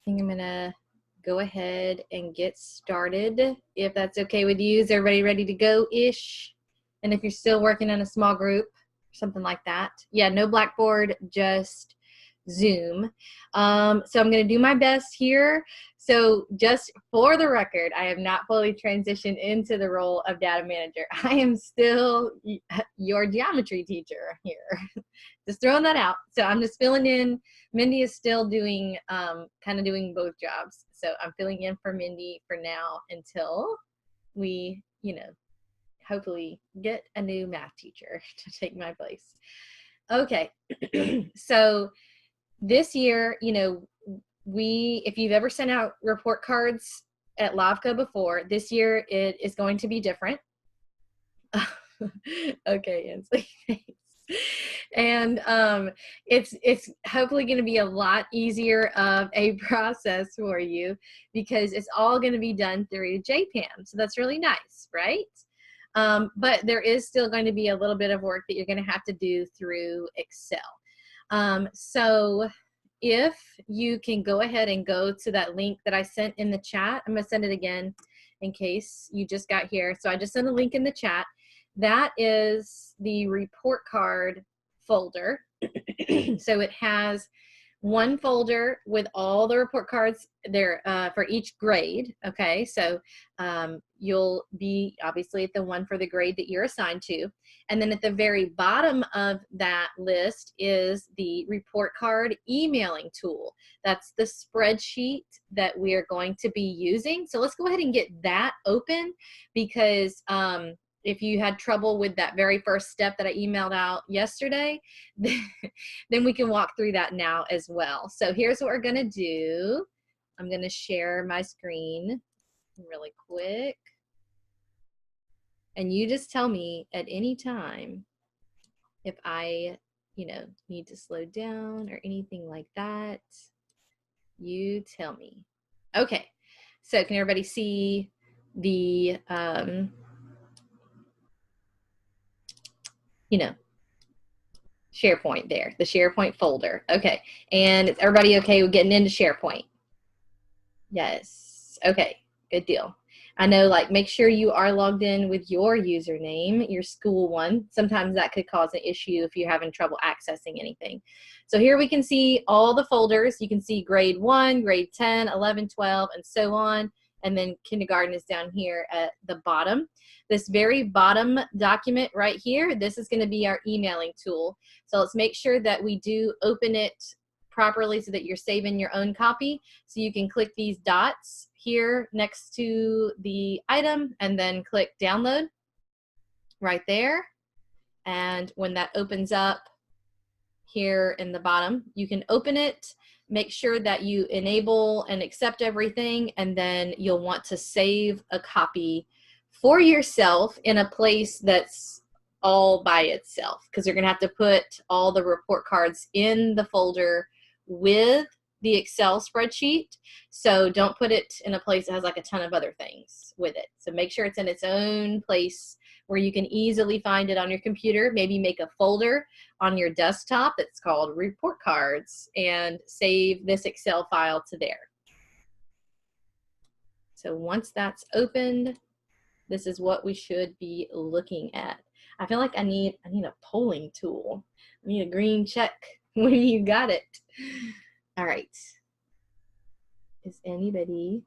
think I'm gonna go ahead and get started, if that's okay with you. Is everybody ready to go-ish? And if you're still working in a small group, something like that. Yeah, no Blackboard, just Zoom. So I'm gonna do my best here. So just for the record, I have not fully transitioned into the role of data manager. I am still your geometry teacher here. Just throwing that out. So I'm just filling in. Mindy is still doing, kind of doing both jobs. So I'm filling in for Mindy for now until we, hopefully get a new math teacher to take my place. Okay. So this year, if you've ever sent out report cards at LAVCO before, this year it is going to be different. Okay, Ansley, thanks. And it's hopefully going to be a lot easier of a process for you because it's all going to be done through JPAM. So that's really nice, right? But there is still going to be a little bit of work that you're going to have to do through Excel. So if you can go ahead and go to that link that I sent in the chat, I'm going to send it again in case you just got here. So I just sent a link in the chat. That is the report card folder. So it has one folder with all the report cards there for each grade. Okay, so you'll be obviously at the one for the grade that you're assigned to. And then at the very bottom of that list is the report card emailing tool. That's the spreadsheet that we are going to be using. So let's go ahead and get that open because if you had trouble with that very first step that I emailed out yesterday, then we can walk through that now as well. So here's what we're gonna do. I'm gonna share my screen really quick. And you just tell me at any time if I, need to slow down or anything like that. You tell me. Okay, so can everybody see the, SharePoint there, the SharePoint folder. Okay, and is everybody okay with getting into SharePoint? Yes, okay, good deal. I know, like, make sure you are logged in with your username, your school one. Sometimes that could cause an issue if you're having trouble accessing anything. So here we can see all the folders. You can see grade 1, grade 10, 11, 12, and so on. And then kindergarten is down here at the bottom. This very bottom document right here, this is going to be our emailing tool. So let's make sure that we do open it properly so that you're saving your own copy. So you can click these dots here next to the item and then click download right there. And when that opens up here in the bottom, you can open it, make sure that you enable and accept everything, and then you'll want to save a copy for yourself in a place that's all by itself because you're going to have to put all the report cards in the folder with the Excel spreadsheet. So don't put it in a place that has like a ton of other things with it. So make sure it's in its own place where you can easily find it on your computer. Maybe make a folder on your desktop that's called report cards and save this Excel file to there. So once that's opened, this is what we should be looking at. I feel like I need a polling tool. I need a green check when you got it. All right. Is anybody?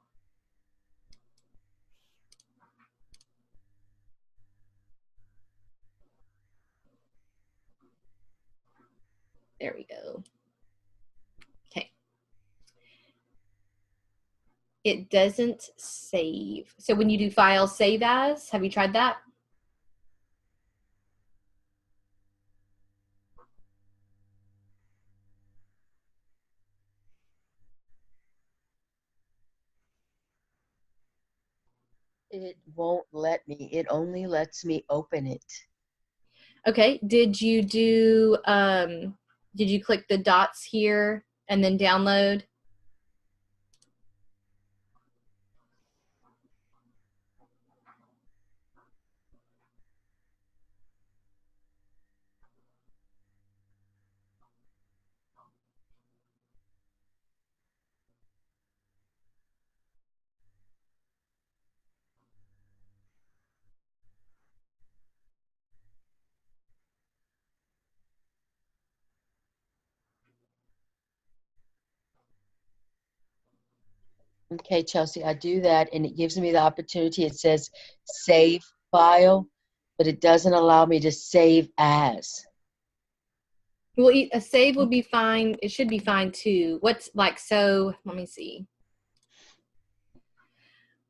There we go. Okay. It doesn't save. So when you do file save as, have you tried that? It won't let me. It only lets me open it. Okay. Did you click the dots here and then download? Okay, Chelsea, I do that and it gives me the opportunity. It says save file, but it doesn't allow me to save as. Well, a save would be fine. It should be fine too. What's like, so let me see.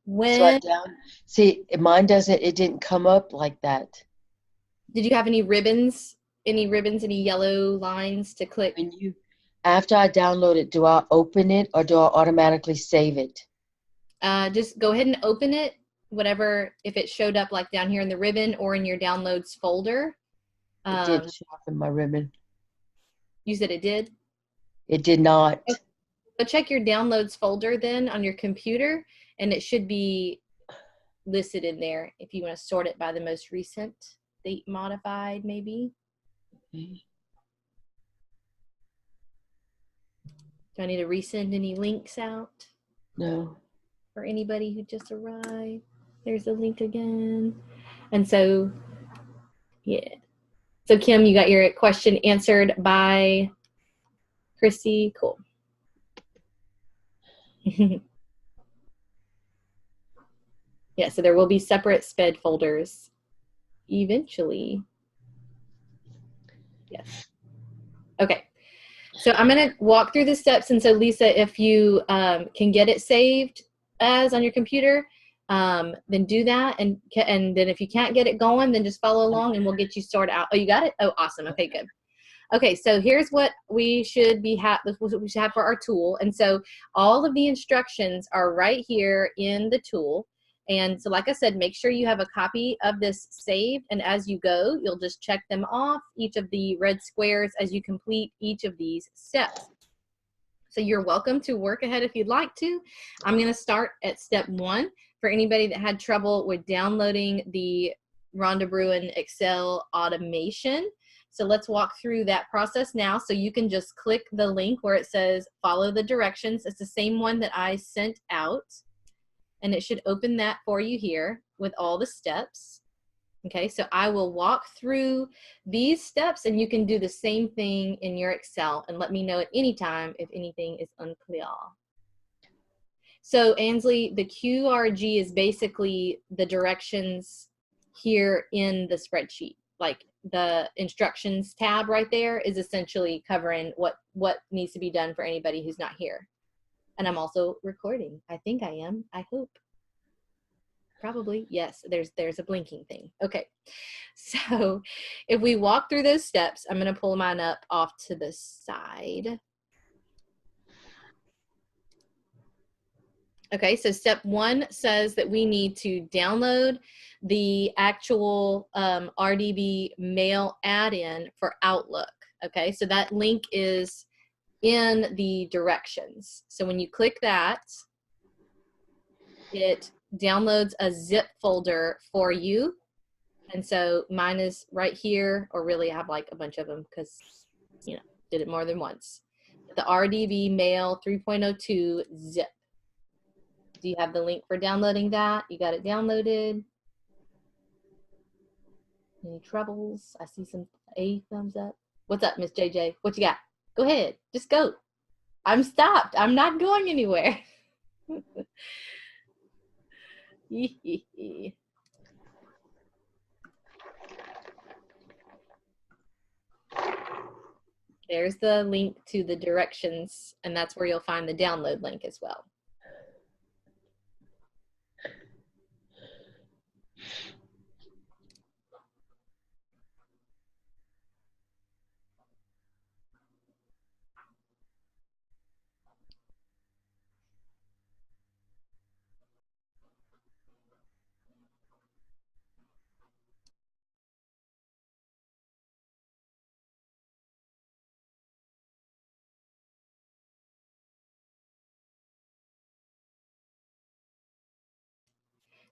So I When see, mine doesn't, it didn't come up like that. did you have any ribbons? Any yellow lines to click? When you, after I download it, do I open it or do I automatically save it? Just go ahead and open it, whatever, if it showed up like down here in the ribbon or in your downloads folder. It did show up in my ribbon. You said it did? It did not. Okay. Go check your downloads folder then on your computer, and it should be listed in there if you want to sort it by the most recent date modified, maybe. Okay. Do I need to resend any links out No. for anybody who just arrived? There's the link again. And so, yeah. So Kim, you got your question answered by Chrissy. Cool. Yeah, so there will be separate SPED folders eventually. Yes. Okay. So I'm going to walk through the steps. And so Lisa, if you can get it saved as on your computer, then do that. And then if you can't get it going, then just follow along and we'll get you sorted out. Oh, you got it? Oh, awesome. Okay, good. Okay, so here's what we should what we should have for our tool. And so all of the instructions are right here in the tool. And so like I said, make sure you have a copy of this saved. And as you go, you'll just check them off, each of the red squares, as you complete each of these steps. So you're welcome to work ahead if you'd like to. I'm going to start at step 1 for anybody that had trouble with downloading the Rhonda Bruin Excel automation. So let's walk through that process now. So you can just click the link where it says follow the directions. It's the same one that I sent out. And it should open that for you here with all the steps. Okay, so I will walk through these steps and you can do the same thing in your Excel and let me know at any time if anything is unclear. So Ansley, the QRG is basically the directions here in the spreadsheet. Like the instructions tab right there is essentially covering what needs to be done for anybody who's not here. And I'm also recording. I think I am. I hope. Probably. Yes, there's a blinking thing. Okay. So if we walk through those steps, I'm going to pull mine up off to the side. Okay, so step 1 says that we need to download the actual RDB mail add-in for Outlook. Okay, so that link is in the directions. So when you click that, it downloads a zip folder for you. And so mine is right here, or really I have like a bunch of them because, you know, did it more than once. The RDB Mail 3.02 zip. Do you have the link for downloading that? You got it downloaded? Any troubles? I see some A thumbs up. What's up, Miss JJ? What you got? Go ahead. Just go. I'm stopped. I'm not going anywhere. There's the link to the directions, and that's where you'll find the download link as well.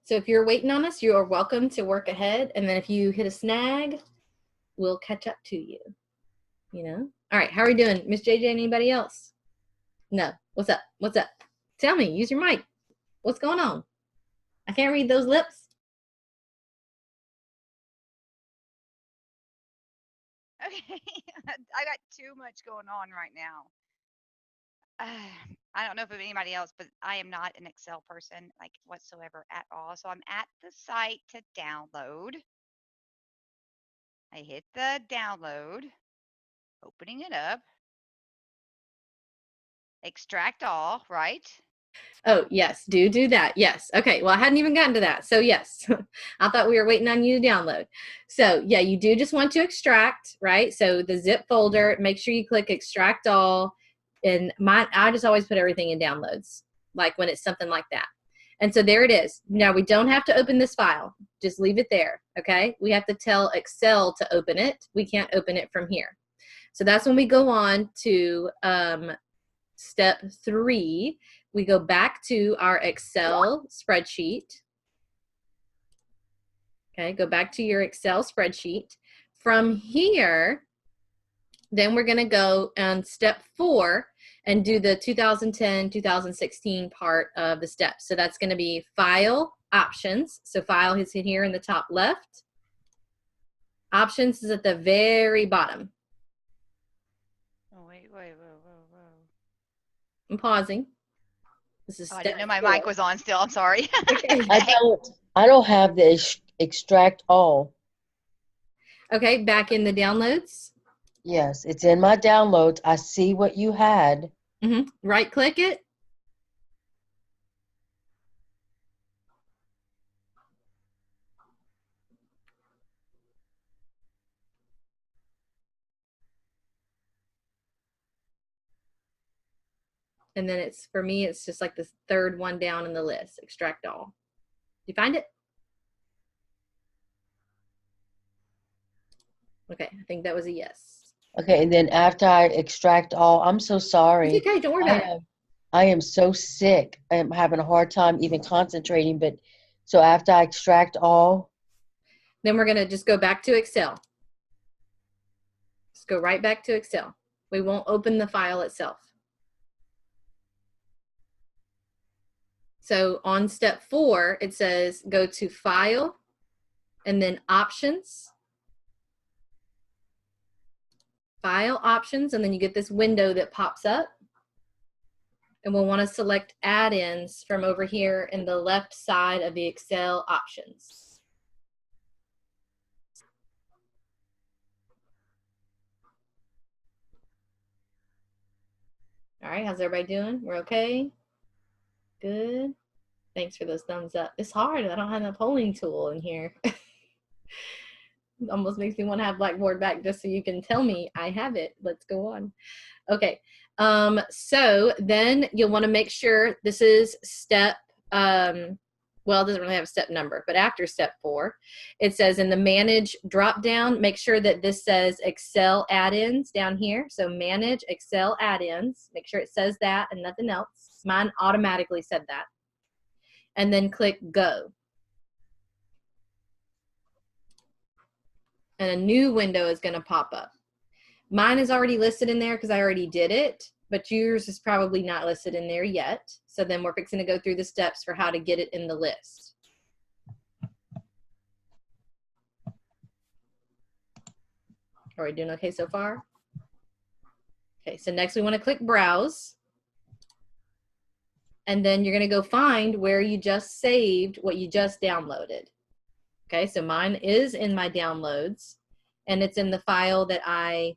So if you're waiting on us, you are welcome to work ahead. And then if you hit a snag, we'll catch up to you. You know? All right, how are we doing? Miss JJ, anybody else? No. What's up? What's up? Tell me, use your mic. What's going on? I can't read those lips. Okay. I got too much going on right now. I don't know if it's anybody else, but I am not an Excel person like whatsoever at all. So I'm at the site to download. I hit the download, opening it up, extract all, right? Oh, yes, do that. Yes. Okay. Well, I hadn't even gotten to that. So, yes, I thought we were waiting on you to download. So, yeah, you do just want to extract, right? So, the zip folder, make sure you click extract all. And I just always put everything in downloads, like when it's something like that. And so there it is. Now, we don't have to open this file. Just leave it there, okay? We have to tell Excel to open it. We can't open it from here. So that's when we go on to step 3. We go back to our Excel spreadsheet. Okay, go back to your Excel spreadsheet. From here, then we're going to go on step 4 and do the 2010, 2016 part of the steps. So that's going to be File, Options. So File is here in the top left. Options is at the very bottom. Oh, wait. I'm pausing. This is Oh, I step didn't know my 4. mic was on still. I'm sorry. Okay. I don't have the extract all. Okay, back in the downloads. Yes, it's in my downloads. I see what you had. Right click it. And then it's, for me, it's just like the third one down in the list, extract all. You find it? Okay, I think that was a yes. Okay, and then after I extract all, I'm so sorry. It's okay, don't worry about it. I am so sick. I'm having a hard time even concentrating, but so after I extract all. Then we're gonna just go back to Excel. Just go right back to Excel. We won't open the file itself. So on step 4, it says go to File and then Options. File, Options, and then you get this window that pops up. And we'll want to select add-ins from over here in the left side of the Excel options. All right, how's everybody doing? We're okay? Good. Thanks for those thumbs up. It's hard. I don't have a polling tool in here. It almost makes me want to have Blackboard back just so you can tell me I have it. Let's go on. Okay. So then you'll want to make sure this is step, well, it doesn't really have a step number, but after step 4, it says in the manage drop down, make sure that this says Excel add-ins down here. So manage Excel add-ins, make sure it says that and nothing else. Mine automatically said that. And then click go. And a new window is going to pop up. Mine is already listed in there because I already did it, but yours is probably not listed in there yet. So then we're fixing to go through the steps for how to get it in the list. Are we doing okay so far? Okay, so next we want to click Browse. And then you're going to go find where you just saved what you just downloaded. Okay, so mine is in my downloads, and it's in the file that I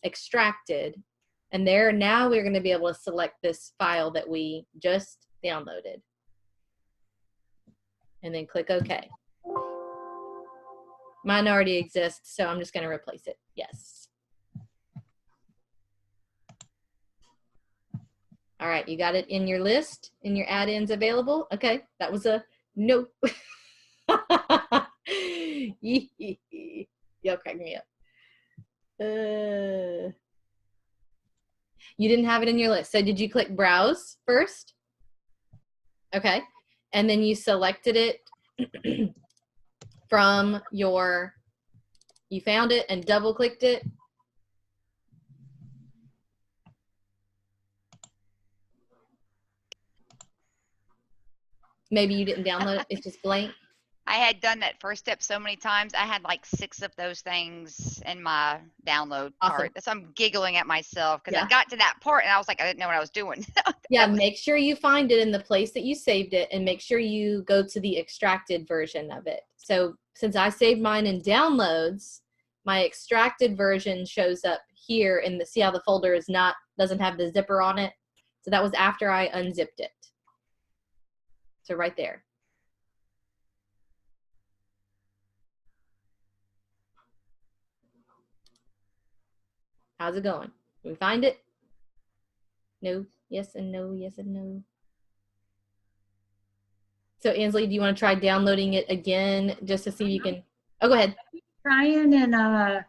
extracted. And there, now we're going to be able to select this file that we just downloaded. And then click OK. Mine already exists, so I'm just going to replace it. Yes. All right, you got it in your list, in your add-ins available? Okay, that was a no. Y'all crack me up. You didn't have it in your list. So did you click Browse first? Okay. And then you selected it from your, you found it and double clicked it. Maybe you didn't download it. It's just blank. I had done that first step so many times. I had like 6 of those things in my download Awesome. part. So I'm giggling at myself because Yeah. I got to that part and I was like, I didn't know what I was doing. Yeah, make sure you find it in the place that you saved it, and make sure you go to the extracted version of it. So since I saved mine in downloads, my extracted version shows up here in the, see how the folder is not, doesn't have the zipper on it? So that was after I unzipped it. So right there. How's it going? Can we find it? No, yes and no, yes and no. So Ansley, do you want to try downloading it again just to see if you can? Oh, go ahead. Trying and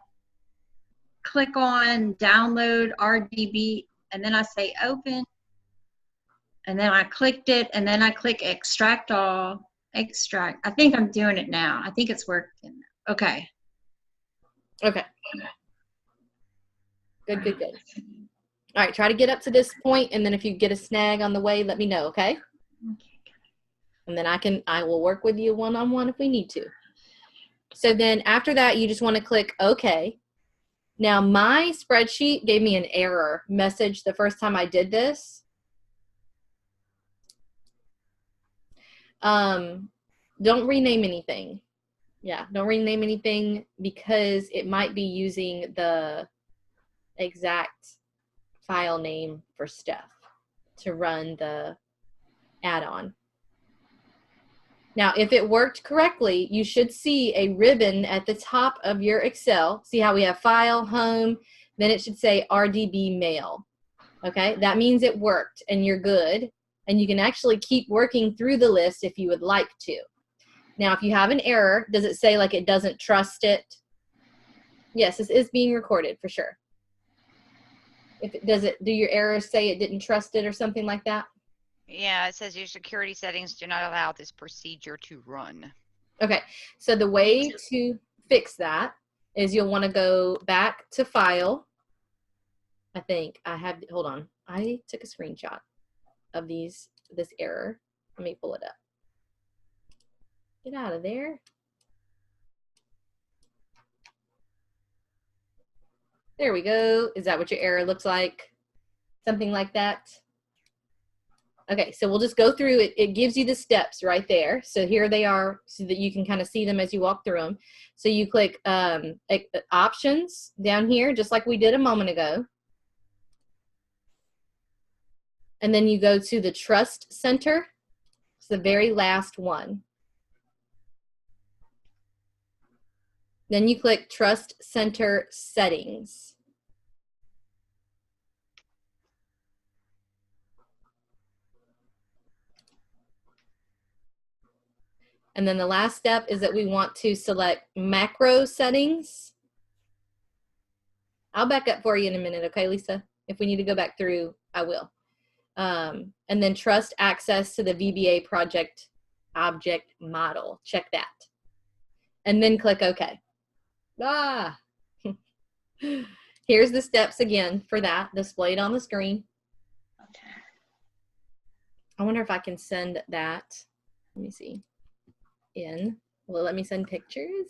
click on download RDB, and then I say open, and then I clicked it, and then I click extract all, extract. I think I'm doing it now. I think it's working. Okay. Okay. Good, good, good. All right, try to get up to this point, and then if you get a snag on the way, let me know, okay? And then I will work with you one-on-one if we need to. So then after that, you just want to click OK. Now my spreadsheet gave me an error message the first time I did this. Don't rename anything. Yeah, don't rename anything because it might be using the exact file name for Steph to run the add-on. Now, if it worked correctly, you should see a ribbon at the top of your Excel. See how we have File, Home, then it should say RDB Mail. Okay, that means it worked and you're good. And you can actually keep working through the list if you would like to. Now, if you have an error, does it say like it doesn't trust it? Yes, this is being recorded for sure. If it does it, do your errors say it didn't trust it or something like that? Yeah, it says your security settings do not allow this procedure to run. Okay, so the way to fix that is you'll want to go back to File. I think I have, hold on. I took a screenshot of this error. Let me pull it up. Get out of there. There we go. Is that what your error looks like? Something like that? Okay, so we'll just go through it. It gives you the steps right there. So here they are so that you can kind of see them as you walk through them. So you click options down here, just like we did a moment ago. And then you go to the Trust Center. It's the very last one. Then you click Trust Center Settings. And then the last step is that we want to select macro settings. I'll back up for you in a minute, okay, Lisa? If we need to go back through, I will. And then trust access to the VBA project object model. Check that. And then click OK. Ah! Here's the steps again for that, displayed on the screen. Okay. I wonder if I can send that. Let me see. Will it let me send pictures?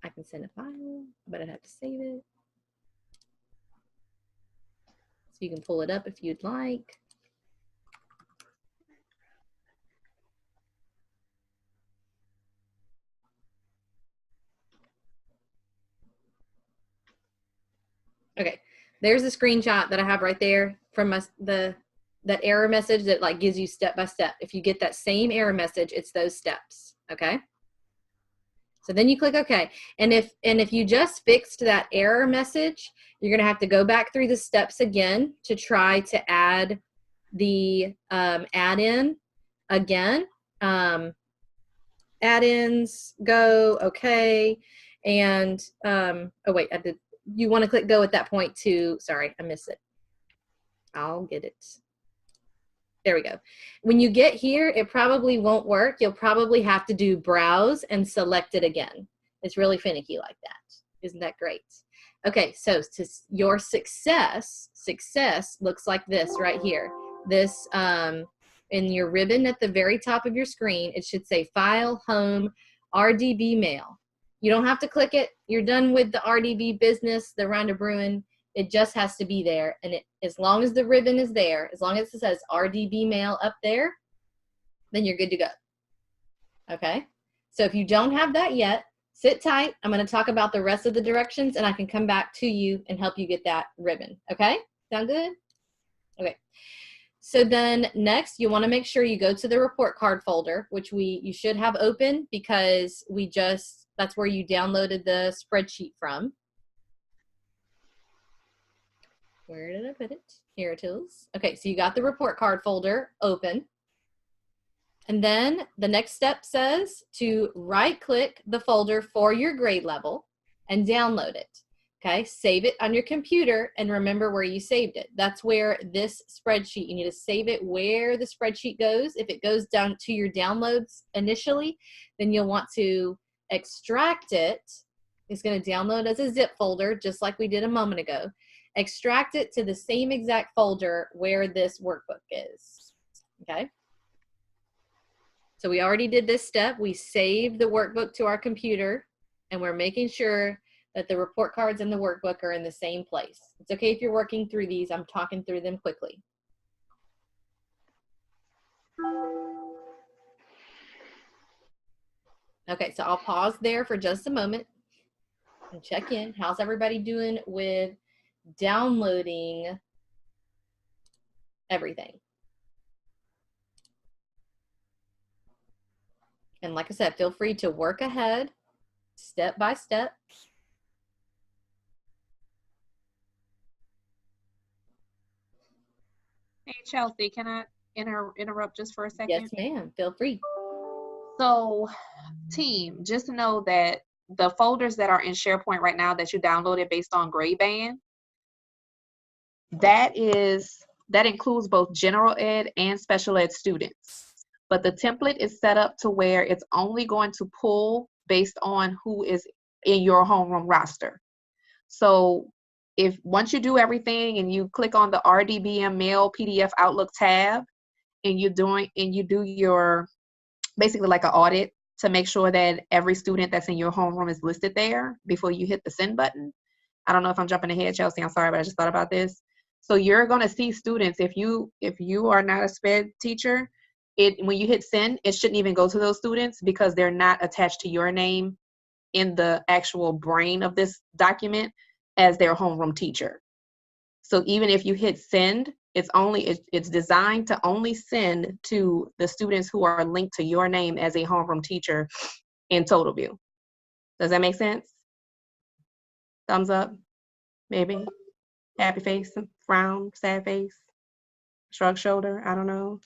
I can send a file, but I'd have to save it. So you can pull it up if you'd like. Okay, there's a screenshot that I have right there from that error message that like gives you step by step. If you get that same error message, it's those steps, okay? So then you click OK. And if you just fixed that error message, you're gonna have to go back through the steps again to try to add the add-in again. Add-ins, go, okay. And, oh wait, you wanna click go at that point too. Sorry, I missed it. I'll get it. There we go. When you get here, it probably won't work. You'll probably have to do browse and select it again. It's really finicky like that. Isn't that great? Okay, so your success looks like this right here. This in your ribbon at the very top of your screen, it should say File, Home, RDB Mail. You don't have to click it. You're done with the RDB business, the Rhonda Bruin. It just has to be there. And as long as the ribbon is there, as long as it says RDB Mail up there, then you're good to go. Okay? So if you don't have that yet, sit tight. I'm going to talk about the rest of the directions, and I can come back to you and help you get that ribbon. Okay? Sound good? Okay. So then next, you want to make sure you go to the report card folder, which you should have open because that's where you downloaded the spreadsheet from. Where did I put it? Here it is. Okay, so you got the report card folder open. And then the next step says to right-click the folder for your grade level and download it. Okay, save it on your computer and remember where you saved it. That's where this spreadsheet, you need to save it where the spreadsheet goes. If it goes down to your downloads initially, then you'll want to extract it. It's going to download as a zip folder, just like we did a moment ago. Extract it to the same exact folder where this workbook is. Okay. So we already did this step. We saved the workbook to our computer, and we're making sure that the report cards and the workbook are in the same place. It's okay if you're working through these. I'm talking through them quickly. Okay, so I'll pause there for just a moment and check in. How's everybody doing with downloading everything? And like I said, feel free to work ahead step by step. Hey, Chelsea, can I interrupt just for a second? Yes, ma'am. Feel free. So, team, just know that the folders that are in SharePoint right now that you downloaded based on grade band, that includes both general ed and special ed students. But the template is set up to where it's only going to pull based on who is in your homeroom roster. So if once you do everything and you click on the RDBM Mail PDF Outlook tab and you do your basically like an audit to make sure that every student that's in your homeroom is listed there before you hit the send button. I don't know if I'm jumping ahead, Chelsea, I'm sorry, but I just thought about this. So you're going to see students, if you are not a SPED teacher, when you hit send, it shouldn't even go to those students because they're not attached to your name in the actual brain of this document as their homeroom teacher. So even if you hit send, it's designed to only send to the students who are linked to your name as a homeroom teacher in TotalView. Does that make sense? Thumbs up, maybe. Happy face, frown, sad face, shrug shoulder, I don't know.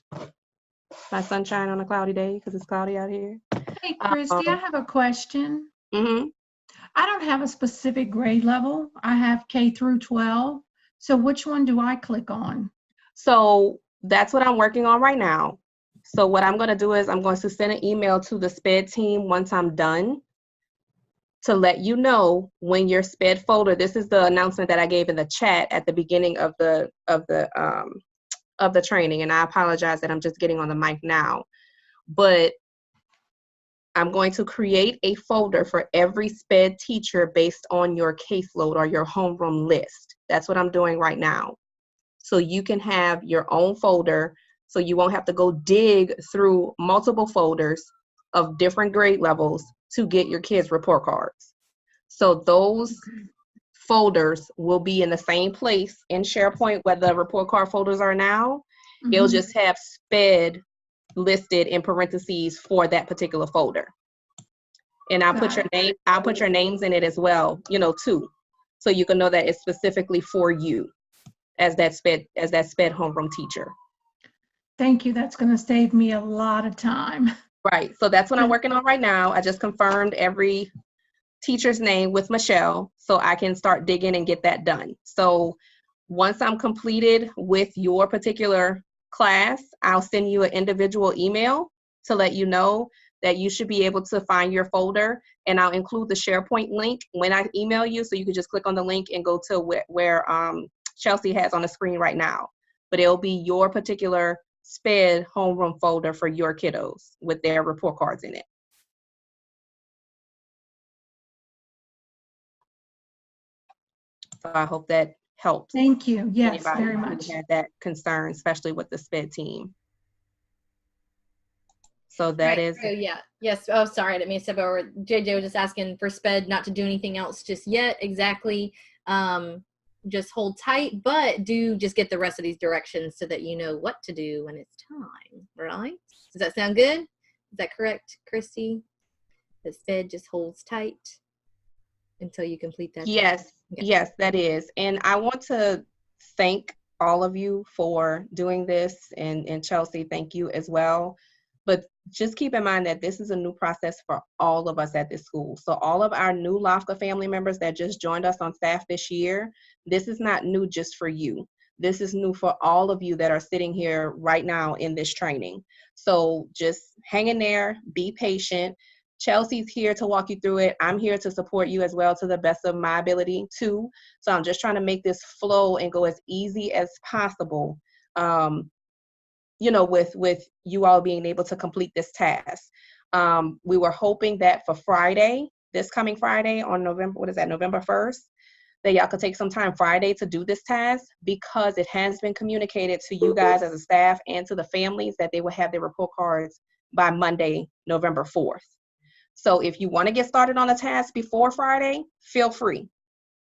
My sunshine on a cloudy day because it's cloudy out here. Hey, Christy, I have a question. Mm-hmm. I don't have a specific grade level. I have K through 12. So which one do I click on? So that's what I'm working on right now. So what I'm going to do is I'm going to send an email to the SPED team once I'm done to let you know when your SPED folder, this is the announcement that I gave in the chat at the beginning of the training, and I apologize that I'm just getting on the mic now, but I'm going to create a folder for every SPED teacher based on your caseload or your homeroom list. That's what I'm doing right now. So you can have your own folder, so you won't have to go dig through multiple folders of different grade levels to get your kids' report cards. So those folders will be in the same place in SharePoint where the report card folders are now. Mm-hmm. It'll just have SPED listed in parentheses for that particular folder. And I'll put your names in it as well, too. So you can know that it's specifically for you as that SPED homeroom teacher. Thank you. That's going to save me a lot of time. Right. So that's what I'm working on right now. I just confirmed every teacher's name with Michelle so I can start digging and get that done. So once I'm completed with your particular class, I'll send you an individual email to let you know that you should be able to find your folder, and I'll include the SharePoint link when I email you, so you can just click on the link and go to where Chelsea has on the screen right now. But it'll be your particular SPED homeroom folder for your kiddos with their report cards in it. So I hope that helps Thank you. Yes, anybody very who much. had that concern, especially with the SPED team. So that is. So yeah, yes. Oh, sorry, I didn't mean to step over. JJ was just asking for SPED not to do anything else just yet. Exactly. Just hold tight, but do just get the rest of these directions so that you know what to do when it's time. Right? Does that sound good? Is that correct, Christy? The SPED just holds tight until you complete that. Yes, Okay. yes, that is. And I want to thank all of you for doing this, and Chelsea, thank you as well. But just keep in mind that this is a new process for all of us at this school. So all of our new LAFCA family members that just joined us on staff this year, this is not new just for you. This is new for all of you that are sitting here right now in this training. So just hang in there, be patient. Chelsea's here to walk you through it. I'm here to support you as well to the best of my ability too. So I'm just trying to make this flow and go as easy as possible. You know, with you all being able to complete this task. We were hoping that for Friday, this coming Friday on November 1st, that y'all could take some time Friday to do this task, because it has been communicated to you guys as a staff and to the families that they will have their report cards by Monday, November 4th. So if you want to get started on a task before Friday, feel free.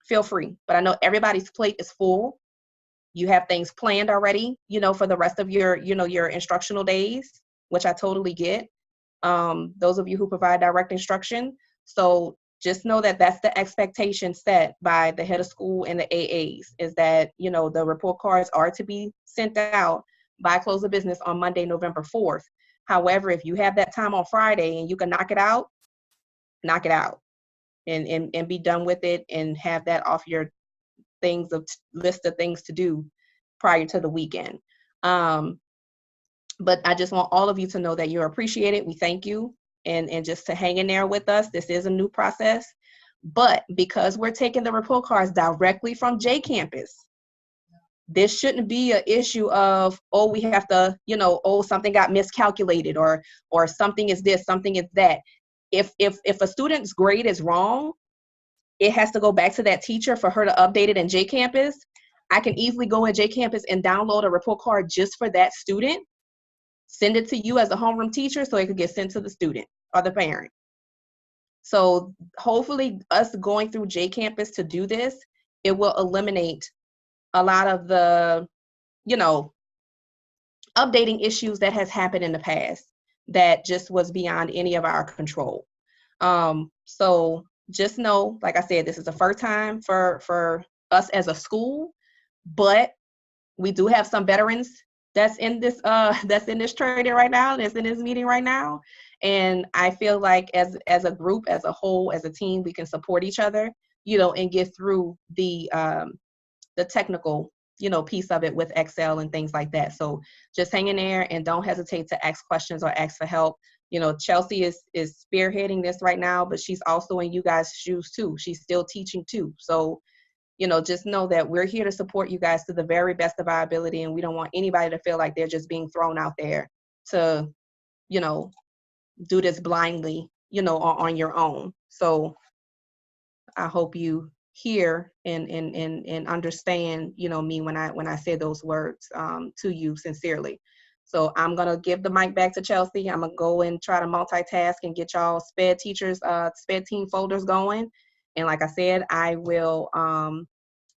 But I know everybody's plate is full. You have things planned already, you know, for the rest of your, you know, your instructional days, which I totally get. Those of you who provide direct instruction. So just know that that's the expectation set by the head of school and the AAs, is that, you know, the report cards are to be sent out by close of business on Monday, November 4th. However, if you have that time on Friday and you can knock it out and be done with it and have that off your things of list of things to do prior to the weekend. But I just want all of you to know that you're appreciated. We thank you, and just to hang in there with us. This is a new process, but because we're taking the report cards directly from J Campus, this shouldn't be an issue of, oh, we have to, you know, oh, something got miscalculated, or something is this, something is that. If a student's grade is wrong, it has to go back to that teacher for her to update it in J Campus. I can easily go in J Campus and download a report card just for that student, send it to you as a homeroom teacher so it could get sent to the student or the parent. So hopefully us going through J Campus to do this, it will eliminate a lot of the, you know, updating issues that has happened in the past that just was beyond any of our control. So just know, like I said, this is the first time for us as a school, but we do have some veterans that's in this training right now, that's in this meeting right now. And I feel like as a group, as a whole, as a team, we can support each other, you know, and get through the technical, you know, piece of it with Excel and things like that. So just hang in there and don't hesitate to ask questions or ask for help. You know, Chelsea is spearheading this right now, but she's also in you guys' shoes too. She's still teaching too. So, you know, just know that we're here to support you guys to the very best of our ability, and we don't want anybody to feel like they're just being thrown out there to, you know, do this blindly, you know, on your own. So I hope you hear and understand, you know, me when I say those words to you sincerely. So I'm gonna give the mic back to Chelsea. I'm gonna go and try to multitask and get y'all SPED teachers, SPED team folders going. And like I said, I will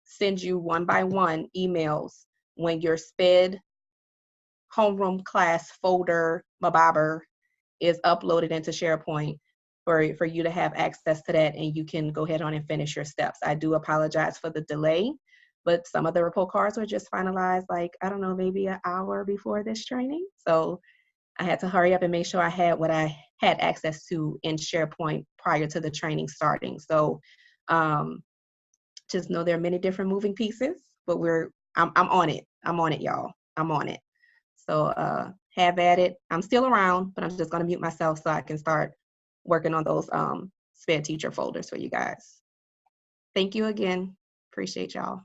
send you one by one emails when your SPED homeroom class folder, Mabobber, is uploaded into SharePoint for you to have access to that, and you can go ahead on and finish your steps. I do apologize for the delay, but some of the report cards were just finalized, like, I don't know, maybe an hour before this training. So I had to hurry up and make sure I had what I had access to in SharePoint prior to the training starting. So just know there are many different moving pieces, but I'm on it. I'm on it, y'all. I'm on it. So have at it. I'm still around, but I'm just gonna mute myself so I can start working on those SPED teacher folders for you guys. Thank you again. Appreciate y'all.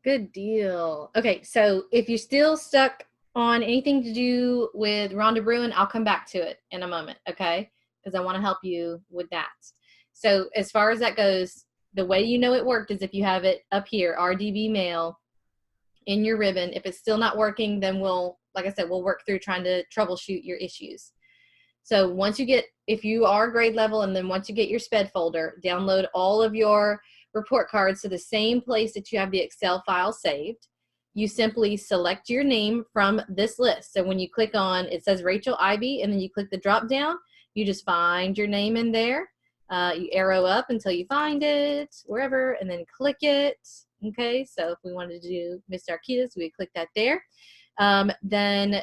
Good deal. Okay, so if you're still stuck on anything to do with Rhonda Bruin, I'll come back to it in a moment, okay? Because I want to help you with that. So as far as that goes, the way you know it worked is if you have it up here, RDB mail, in your ribbon. If it's still not working, then we'll, like I said, we'll work through trying to troubleshoot your issues. So once you get, if you are grade level, and then once you get your SPED folder, download all of your report cards to the same place that you have the Excel file saved. You simply select your name from this list. So when you click on, it says Rachel Ivy, and then you click the drop down, you just find your name in there. You arrow up until you find it, wherever, and then click it. Okay, so if we wanted to do Mr. Arquitas, we click that there. Then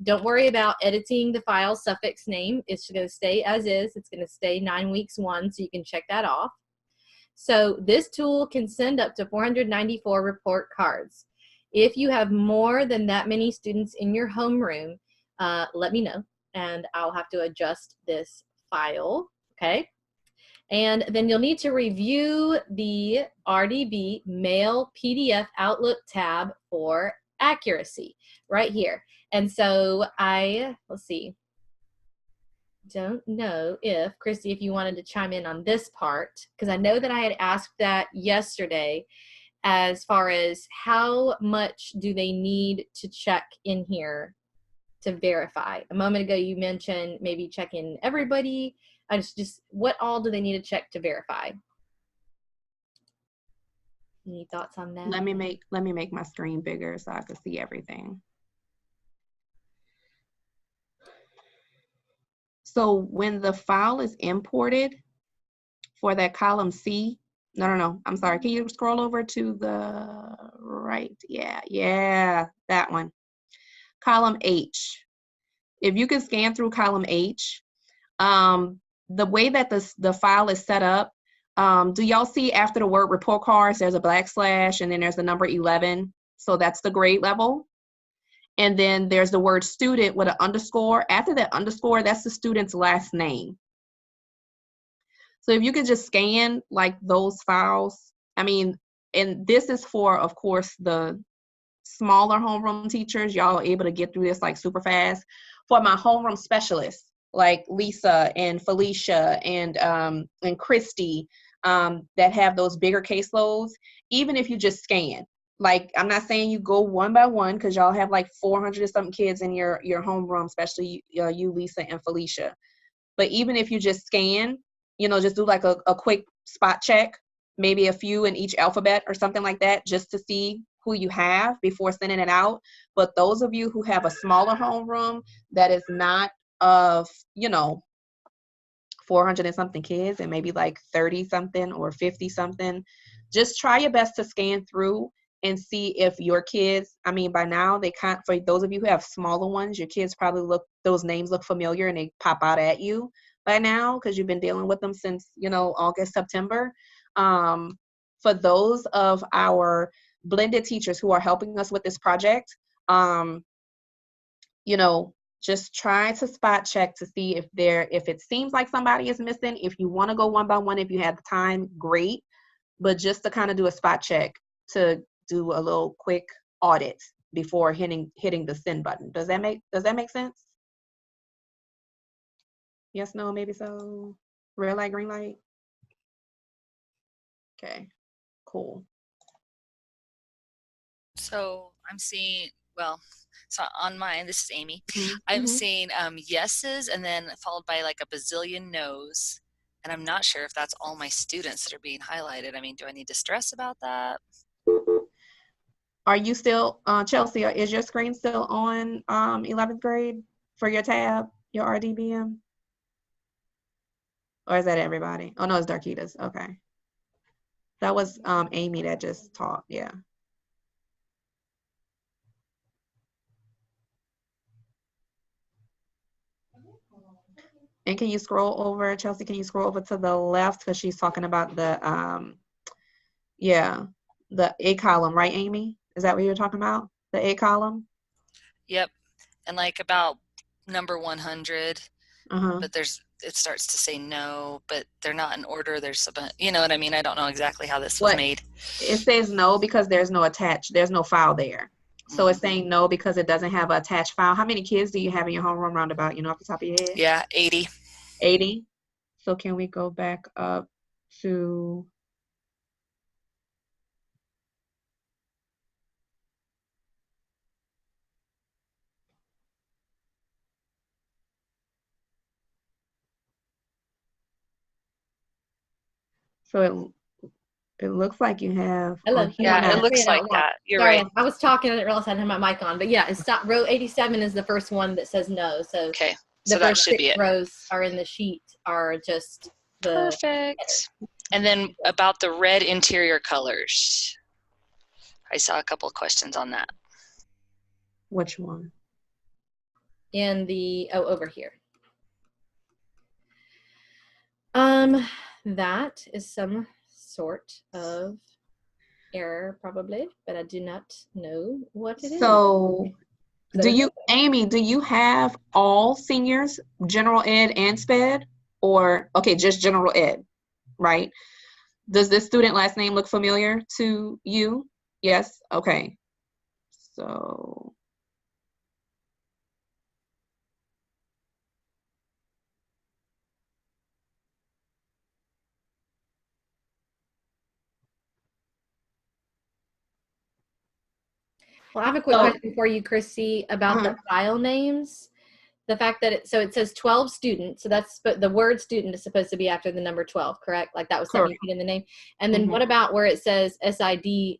don't worry about editing the file suffix name. It's going to stay as is. It's going to stay 9 weeks 1, so you can check that off. So this tool can send up to 494 report cards. If you have more than that many students in your homeroom, let me know, and I'll have to adjust this file, okay? And then you'll need to review the RDB Mail PDF Outlook tab for accuracy right here. And so let's see, don't know if, Christy, if you wanted to chime in on this part, because I know that I had asked that yesterday as far as how much do they need to check in here to verify. A moment ago you mentioned maybe checking everybody. I just what all do they need to check to verify? Any thoughts on that? Let me make my screen bigger so I can see everything. So when the file is imported for that column C, no, I'm sorry. Can you scroll over to the right? Yeah, that one. Column H. If you can scan through column H, the way that the file is set up, do y'all see after the word report cards, there's a / and then there's the number 11. So that's the grade level. And then there's the word student with an underscore. After that underscore, that's the student's last name. So if you could just scan like those files, I mean, and this is for, of course, the smaller homeroom teachers. Y'all are able to get through this like super fast. For my homeroom specialists, like Lisa and Felicia and Christy, that have those bigger caseloads, even if you just scan, like, I'm not saying you go one by one, because y'all have like 400 or something kids in your homeroom, especially you, Lisa and Felicia. But even if you just scan, just do like a quick spot check, maybe a few in each alphabet or something like that, just to see who you have before sending it out. But those of you who have a smaller homeroom that is not of, 400 and something kids and maybe like 30 something or 50 something, just try your best to scan through and see if your kids, I mean, by now they can't, for those of you who have smaller ones, your kids probably those names look familiar and they pop out at you by now because you've been dealing with them since, August, September. For those of our blended teachers who are helping us with this project, just try to spot check to see if it seems like somebody is missing. If you want to go one by one, if you have the time, great. But just to kind of do a spot check to do a little quick audit before hitting the send button. Does that make sense? Yes, no, maybe so. Red light, green light. Okay, cool. So I'm seeing, so on mine, this is Amy. I'm seeing yeses and then followed by like a bazillion no's. And I'm not sure if that's all my students that are being highlighted. I mean, do I need to stress about that? Are you still, Chelsea, is your screen still on 11th grade for your tab, your RDBM? Or is that everybody? Oh, no, it's Darkitas. Okay. That was Amy that just talked, yeah. And can you scroll over, Chelsea, can you scroll over to the left? Because she's talking about the A column, right, Amy? Is that what you're talking about? The A column? Yep. And like about number 100, but there's it starts to say no, but they're not in order. There's a, you know what I mean? I don't know exactly how this was What? made. It says no because there's no file there. So it's saying no because it doesn't have an attached file. How many kids do you have in your homeroom roundabout? You know, off the top of your head? Yeah, 80. 80. So can we go back up to, so it looks like you have, Hello. Yeah, it I'm looks saying like out loud. that. You're Sorry, right. I was talking. I didn't realize I didn't have my mic on. But yeah, it's row 87 is the first one that says no. So Okay, the so that first should 6 be it. rows are in the sheet are just the Perfect. And then about the red interior colors. I saw a couple of questions on that. which one? in the over here. That is some sort of error probably, but I do not know what it is. So So Amy, do you have all seniors, general ed and sped? Or, okay, just general ed, right? Does this student last name look familiar to you? Yes? Okay. So, well, I have a quick question for you, Chrissy, about the file names. The fact that it says 12 students, so that's, but the word student is supposed to be after the number 12, correct? Like that was something you put in the name. And then what about where it says SIDNO?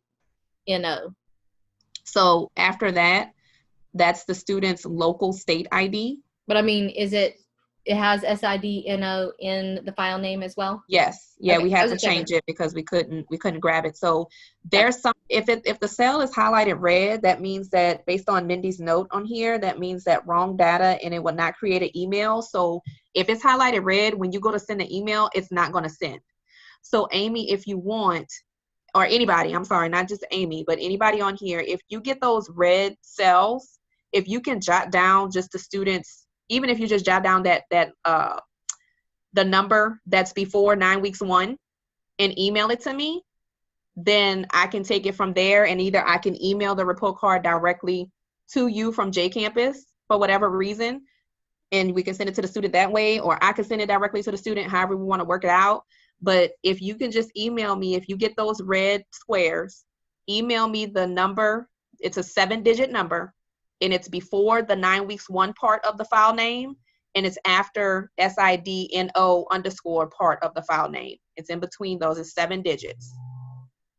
So after that, that's the student's local state ID. But I mean, it has SIDNO in the file name as well? Yes. Yeah, Okay, we had to change it because we couldn't grab it. So there's some, if the cell is highlighted red, that means that based on Mindy's note on here, that means that wrong data and it will not create an email. So if it's highlighted red, when you go to send an email, it's not going to send. So Amy, if you want, or anybody, I'm sorry, not just Amy, but anybody on here, if you get those red cells, if you can jot down just the students, even if you just jot down the number that's before 9 weeks 1 and email it to me, then I can take it from there, and either I can email the report card directly to you from J Campus for whatever reason, and we can send it to the student that way, or I can send it directly to the student, however we want to work it out. But if you can just email me, if you get those red squares, email me the number. It's a 7-digit number, and it's before the 9 weeks 1 part of the file name, and it's after SIDNO _ part of the file name. It's in between those. It's 7 digits.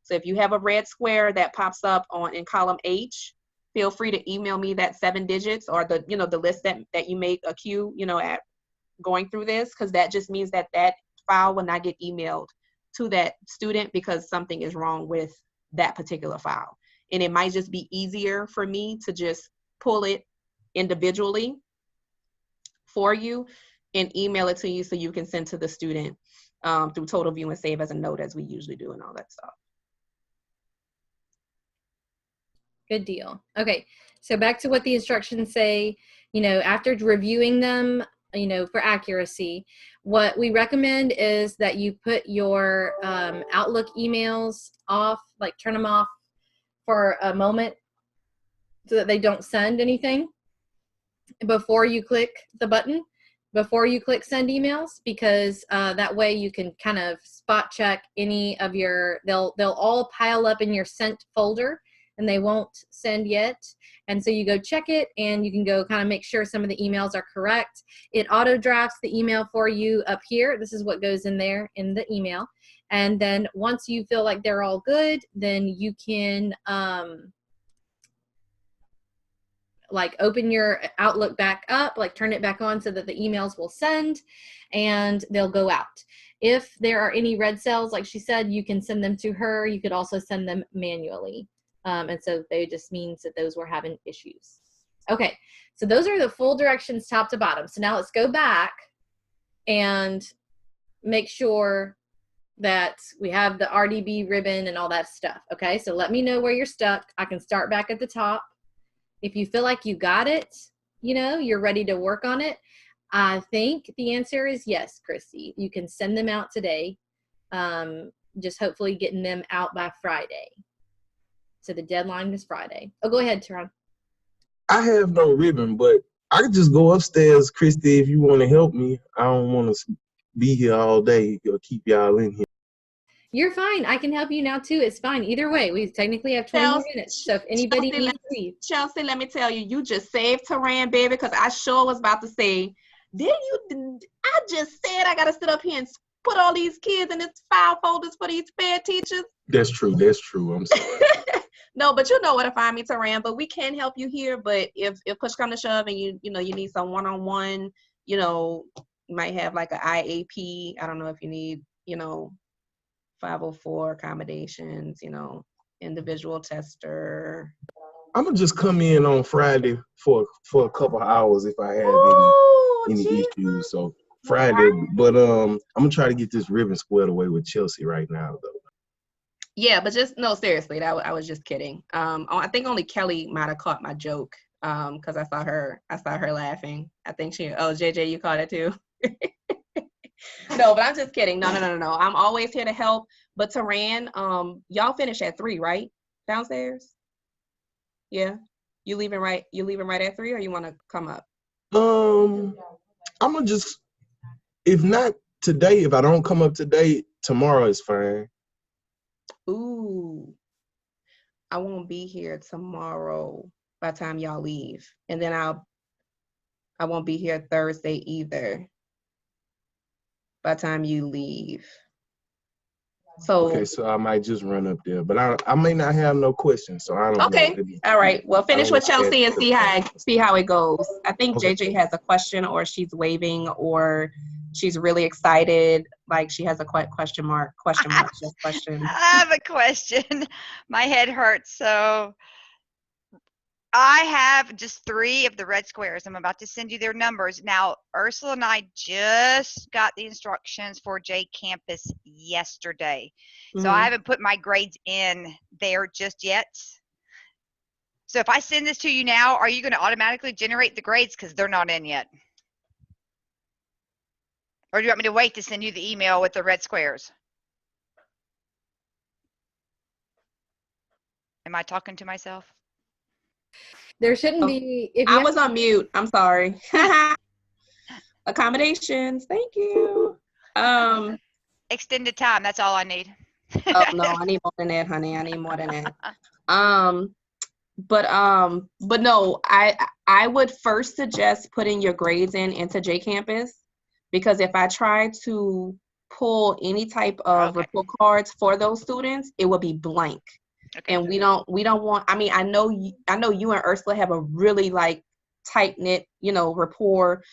So if you have a red square that pops up in column H, feel free to email me that 7 digits or the list that you make a queue, at going through this, because that just means that file will not get emailed to that student because something is wrong with that particular file. And it might just be easier for me to just pull it individually for you and email it to you so you can send to the student through Total View and save as a note, as we usually do, and all that stuff. Good deal. Okay, so back to what the instructions say, after reviewing them, for accuracy, what we recommend is that you put your Outlook emails off, like turn them off for a moment so that they don't send anything before you click the button, before you click send emails, because that way you can kind of spot check any of they'll all pile up in your sent folder and they won't send yet. And so you go check it and you can go kind of make sure some of the emails are correct. It auto drafts the email for you up here. This is what goes in there in the email. And then once you feel like they're all good, then you can like open your Outlook back up, like turn it back on so that the emails will send and they'll go out. If there are any red cells, like she said, you can send them to her. You could also send them manually. And so they just means that those were having issues. Okay, so those are the full directions top to bottom. So now let's go back and make sure that we have the RDB ribbon and all that stuff. Okay, so let me know where you're stuck. I can start back at the top. If you feel like you got it, you're ready to work on it, I think the answer is yes, Christy. You can send them out today. Just hopefully getting them out by Friday. So the deadline is Friday. Oh, go ahead, Teron. I have no ribbon, but I could just go upstairs, Christy, if you want to help me. I don't want to be here all day or keep y'all in here. You're fine. I can help you now too. It's fine. Either way, we technically have 20 more minutes. So if anybody needs to leave. Chelsea, let me tell you, you just saved Teran, baby, because I sure was about to say, I just said I got to sit up here and put all these kids in this file folders for these sped teachers. That's true. I'm sorry. No, but you know where to find me, Teran. But we can help you here. But if push come to shove and you need some one-on-one, you might have like an IAP. I don't know if you need, 504 accommodations, individual tester. I'm gonna just come in on Friday for a couple of hours if I have any issues. So Friday, but I'm gonna try to get this ribbon squared away with Chelsea right now, though. Yeah, but seriously, I was just kidding. I think only Kelly might have caught my joke, because I saw her laughing. I think JJ, you caught it too. No, but I'm just kidding. No. I'm always here to help. But Teran, y'all finish at 3, right? Downstairs? Yeah. You leaving right at 3, or you want to come up? I'm gonna just, if not today, if I don't come up today, tomorrow is fine. Ooh. I won't be here tomorrow by the time y'all leave. And then I won't be here Thursday either by the time you leave. So okay, so I might just run up there, but I may not have no questions, so I don't okay. know. All right. Well, finish with Chelsea and see how it goes. I think Okay. JJ has a question, or she's waving, or she's really excited, like she has a question mark. Just question. I have a question. My head hurts. So I have just 3 of the red squares. I'm about to send you their numbers. Now, Ursula and I just got the instructions for J Campus yesterday. So I haven't put my grades in there just yet. So if I send this to you now, are you going to automatically generate the grades because they're not in yet? Or do you want me to wait to send you the email with the red squares? Am I talking to myself? There shouldn't be. I was on mute. I'm sorry. Accommodations. Thank you. Extended time. That's all I need. Oh no, I need more than that, honey. I need more than that. But no, I would first suggest putting your grades into J Campus, because if I try to pull any type of report cards for those students, it will be blank. Okay. And we don't want, I know you and Ursula have a really like tight-knit, rapport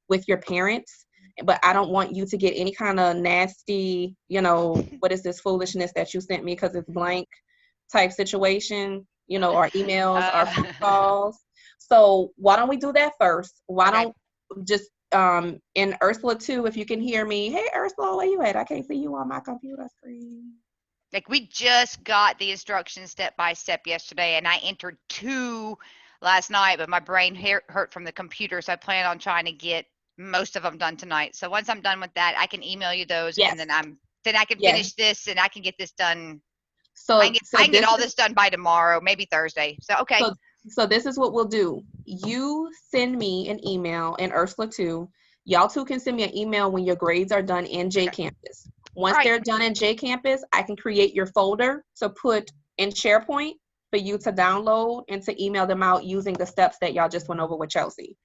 with your parents, but I don't want you to get any kind of nasty, what is this foolishness that you sent me because it's blank type situation, or emails or phone calls. So why don't we do that first? Why don't just, and Ursula too, if you can hear me, hey Ursula, where you at? I can't see you on my computer screen. Like, we just got the instructions step by step yesterday, and I entered 2 last night, but my brain hurt from the computer, so I plan on trying to get most of them done tonight. So once I'm done with that, I can email you those, and then I can finish this, and I can get this done. So I can get all this done by tomorrow, maybe Thursday. So okay. So this is what we'll do. You send me an email, and Ursula too. Y'all two can send me an email when your grades are done in J Campus. Once they're done in J Campus, I can create your folder to put in SharePoint for you to download and to email them out using the steps that y'all just went over with Chelsea.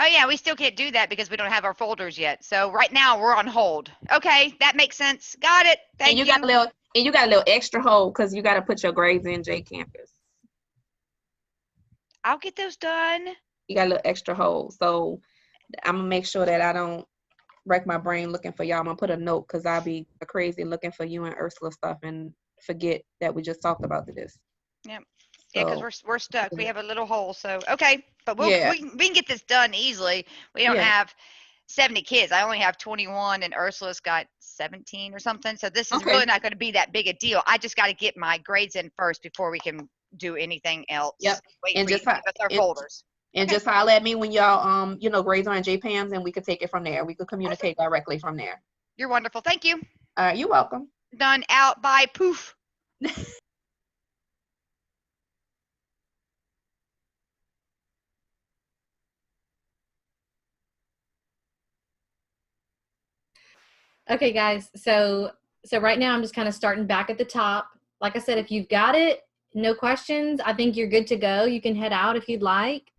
Oh yeah, we still can't do that because we don't have our folders yet. So right now we're on hold. Okay, that makes sense. Got it. Thank you. Got a little extra hold because you got to put your grades in J Campus. I'll get those done. You got a little extra hold. So I'm gonna make sure that I don't wreck my brain looking for y'all. I'm gonna put a note because I'll be crazy looking for you and Ursula stuff and forget that we just talked about this. Yep. Yeah, because we're stuck. We have a little hole. So okay, but we can get this done easily. We don't have 70 kids. I only have 21, and Ursula's got 17 or something. So this is really not going to be that big a deal. I just got to get my grades in first before we can do anything else. Yep. Wait, and just give us our folders. And just holler at me when y'all, grades are in JPAMS, and we could take it from there. We could communicate directly from there. You're wonderful. Thank you. You're welcome. Done. Out. Bye. Poof. Okay, guys. So right now I'm just kind of starting back at the top. Like I said, if you've got it, no questions, I think you're good to go. You can head out if you'd like.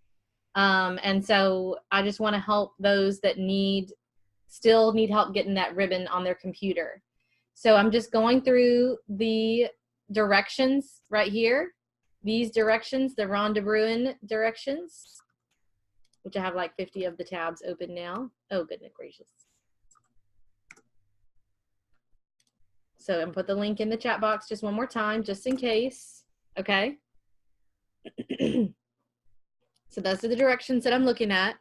And so I just want to help those that still need help getting that ribbon on their computer. So I'm just going through the directions right here. These directions, the Rhonda Bruin directions, which I have like 50 of the tabs open now. Oh, goodness gracious. So I'm put the link in the chat box just one more time, just in case. Okay. So those are the directions that I'm looking at.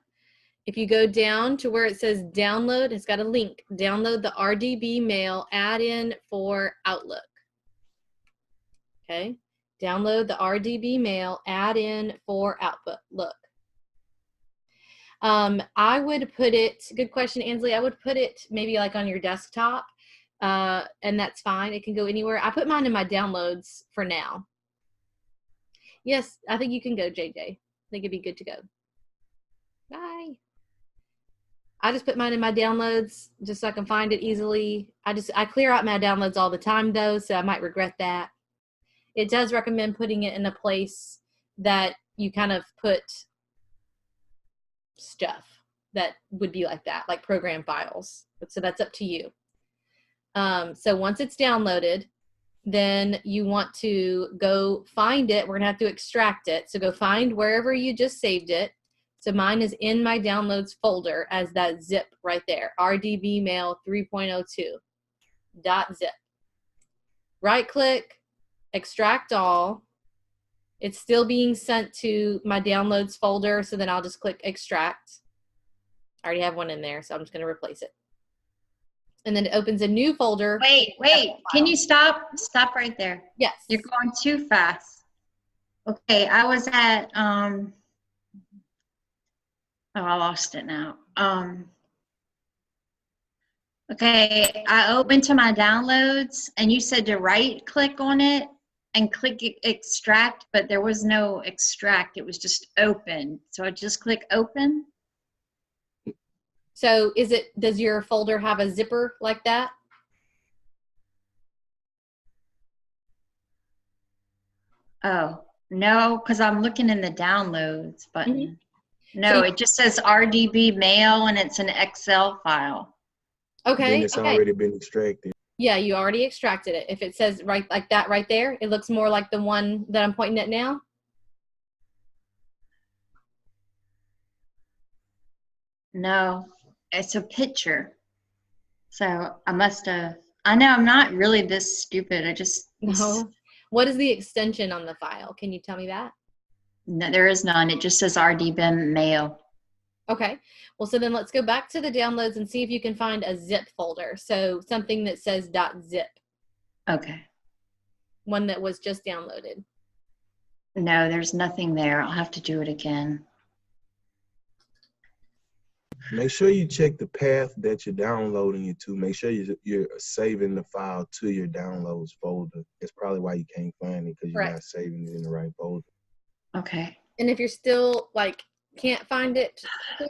If you go down to where it says download, it's got a link. Download the RDB Mail add-in for Outlook. Okay. Download the RDB Mail add-in for Outlook. I would put it, good question, Ansley. I would put it maybe like on your desktop, and that's fine. It can go anywhere. I put mine in my downloads for now. Yes, I think you can go, JJ. I think it'd be good to go. Bye. I just put mine in my downloads just so I can find it easily. I clear out my downloads all the time though, so I might regret that. It does recommend putting it in a place that you kind of put stuff that would be like that, like program files. So that's up to you. So once it's downloaded, then you want to go find it. We're gonna have to extract it. So go find wherever you just saved it. So mine is in my downloads folder as that zip right there, RDB Mail 3.02 .zip. Right click, extract all. It's still being sent to my downloads folder, so then I'll just click extract. I already have one in there, so I'm just gonna replace it. And then it opens a new folder. Wait, can you stop? Stop right there. Yes. You're going too fast. Okay, I was at, oh, I lost it now. Okay, I opened to my downloads and you said to right click on it and click extract, but there was no extract. It was just open. So I just click open. So does your folder have a zipper like that? Oh, no, because I'm looking in the downloads button. Mm-hmm. No, it just says RDB Mail and it's an Excel file. Okay. Then it's already been extracted. Yeah, you already extracted it. If it says right like that right there, it looks more like the one that I'm pointing at now. No, it's a picture. So I must have, I know I'm not really this stupid. I just. No. What is the extension on the file? Can you tell me that? No, there is none. It just says RDB Mail. Okay. Well, so then let's go back to the downloads and see if you can find a zip folder. So something that says .zip. Okay. One that was just downloaded. No, there's nothing there. I'll have to do it again. Make sure you check the path that you're downloading it to. Make sure you're saving the file to your downloads folder. That's probably why you can't find it, because you're not saving it in the right folder. Okay. And if you're still like can't find it,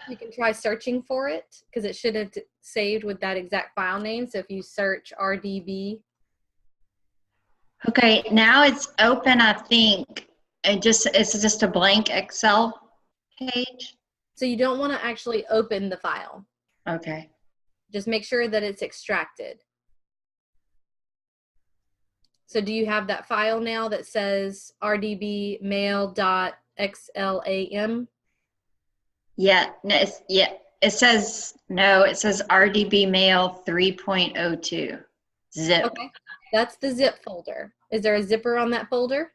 you can try searching for it because it should have saved with that exact file name. So if you search RDB. Okay, now it's open, I think. It's just a blank Excel page. So you don't want to actually open the file. Okay. Just make sure that it's extracted. So do you have that file now that says RDB mail.xlam? Yeah, no, it says RDB Mail 3.02 zip. Okay, that's the zip folder. Is there a zipper on that folder?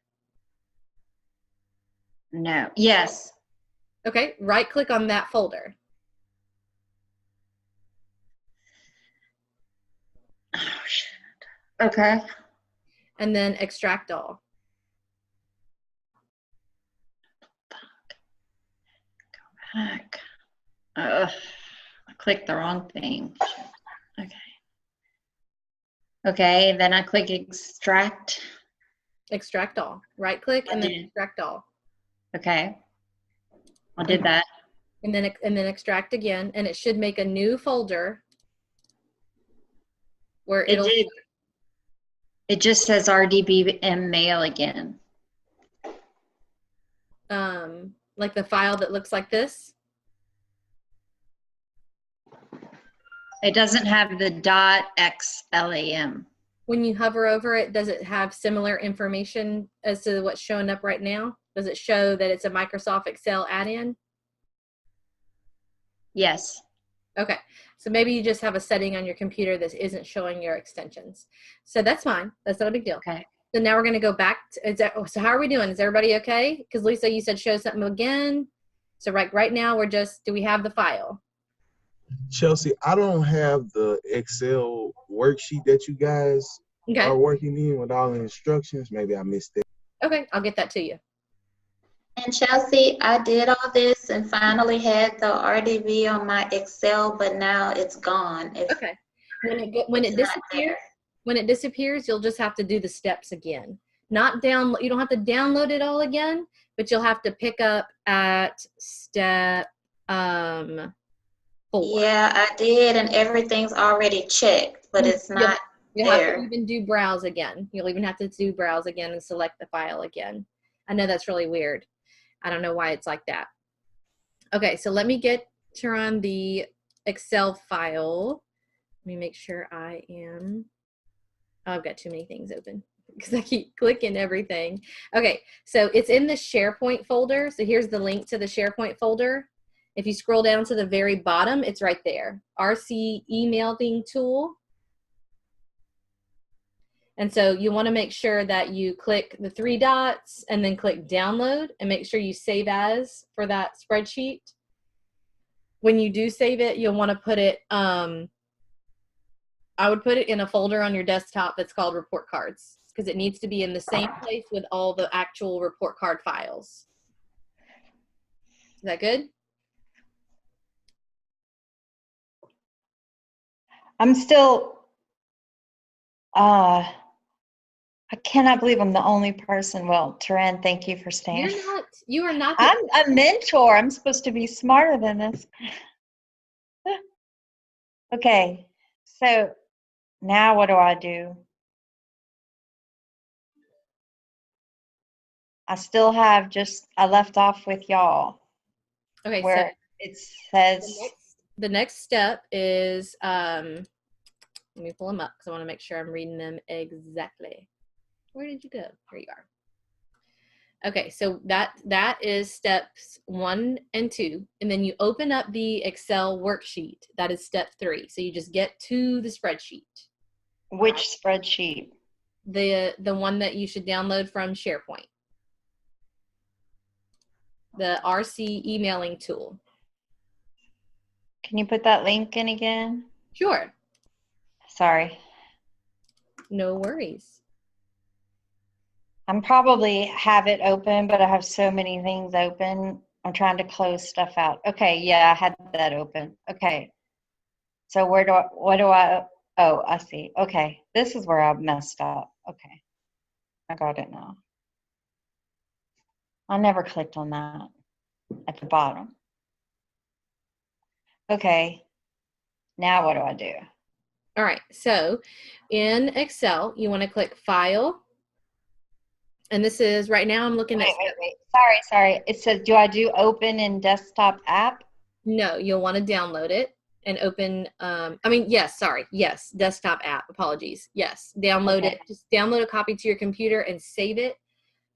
No. Yes. Okay, right click on that folder. Oh, shit. Okay. And then extract all. Heck. I clicked the wrong thing. Okay. Okay, then I click extract. Extract all. Right click and then Okay. extract all. Okay. I did that. And then extract again, and it should make a new folder where It it'll did. It just says RDBM mail again. like the file that looks like this. It doesn't have the .xlam. When you hover over it, does it have similar information as to what's showing up right now? Does it show that it's a Microsoft Excel add-in? Yes. Okay, so maybe you just have a setting on your computer that isn't showing your extensions. So that's fine. That's not a big deal. Okay. So now we're going to go back to, so how are we doing? Is everybody okay? Because Lisa, you said show something again. So right now we're just, do we have the file? Chelsea, I don't have the Excel worksheet that you guys Okay. are working in with all the instructions. Maybe I missed it. Okay, I'll get that to you. And Chelsea, I did all this and finally had the RDB on my Excel, but now it's gone. Okay. When it disappears, you'll just have to do the steps again. Not download. You don't have to download it all again, but you'll have to pick up at step 4. Yeah, I did, and everything's already checked, but it's not You'll have there. to even do browse again. You'll even have to do browse again and select the file again. I know that's really weird. I don't know why it's like that. Okay, so let me turn on the Excel file. Let me make sure I am, oh, I've got too many things open because I keep clicking everything. Okay, so it's in the SharePoint folder. So here's the link to the SharePoint folder. If you scroll down to the very bottom, it's right there. RC emailing tool. And so you want to make sure that you click the 3 dots and then click download and make sure you save as for that spreadsheet. When you do save it, you'll want to put it, I would put it in a folder on your desktop that's called report cards because it needs to be in the same place with all the actual report card files. Is that good? I'm still, I cannot believe I'm the only person. Well, Taran, thank you for staying. You are not. I'm a mentor. I'm supposed to be smarter than this. Okay, so now what do? I still have I left off with y'all. Okay, where so it says the next step is, let me pull them up because I want to make sure I'm reading them exactly. Where did you go? Here you are. Okay, so that is steps 1 and 2, and then you open up the Excel worksheet. That is step 3. So you just get to the spreadsheet. Which spreadsheet? The one that you should download from SharePoint. The RC emailing tool. Can you put that link in again? Sure. Sorry. No worries. I'm probably have it open, but I have so many things open. I'm trying to close stuff out. Okay, yeah, I had that open. Okay. So what do I, oh, I see. Okay, this is where I messed up. Okay, I got it now. I never clicked on that at the bottom. Okay, now what do I do? All right, so in Excel, you want to click File. And this is, right now I'm looking at. Wait. Sorry. It says, do I do open in desktop app? No, you'll want to download it and open, yes, desktop app, apologies. Yes, download it. Just download a copy to your computer and save it,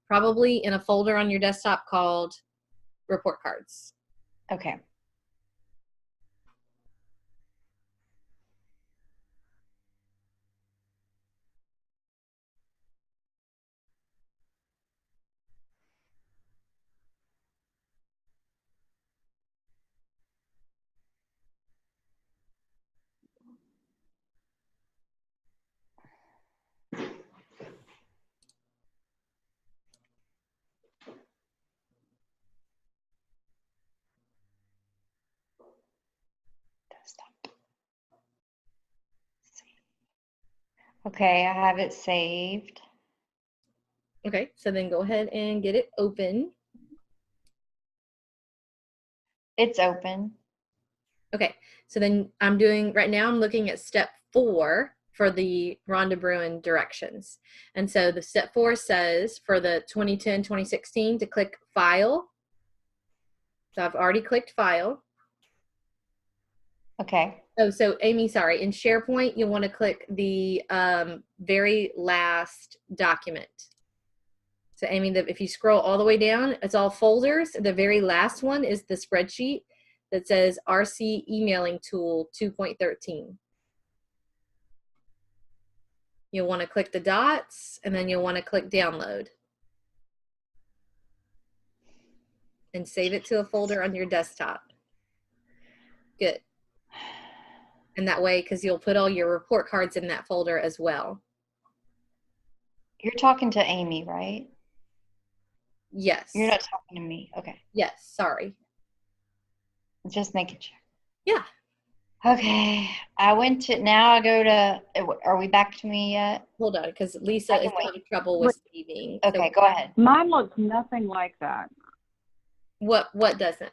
probably in a folder on your desktop called report cards. Okay. Okay, I have it saved. Okay, so then go ahead and get it open. It's open. Okay, so then right now I'm looking at step 4 for the Rhonda Bruin directions. And so the step 4 says for the 2010-2016 to click File. So I've already clicked File. Okay. Oh, so Amy, sorry, in SharePoint, you'll want to click the very last document. So Amy, if you scroll all the way down, it's all folders. The very last one is the spreadsheet that says RC Emailing Tool 2.13. You'll want to click the dots, and then you'll want to click Download. And save it to a folder on your desktop. Good. And that way, because you'll put all your report cards in that folder as well. You're talking to Amy, right? Yes. You're not talking to me. Okay. Yes, sorry. Just making sure. Yeah. Okay. Now I go to, are we back to me yet? Hold on, because Lisa is having trouble with saving. Okay, So go ahead. Mine looks nothing like that. What doesn't?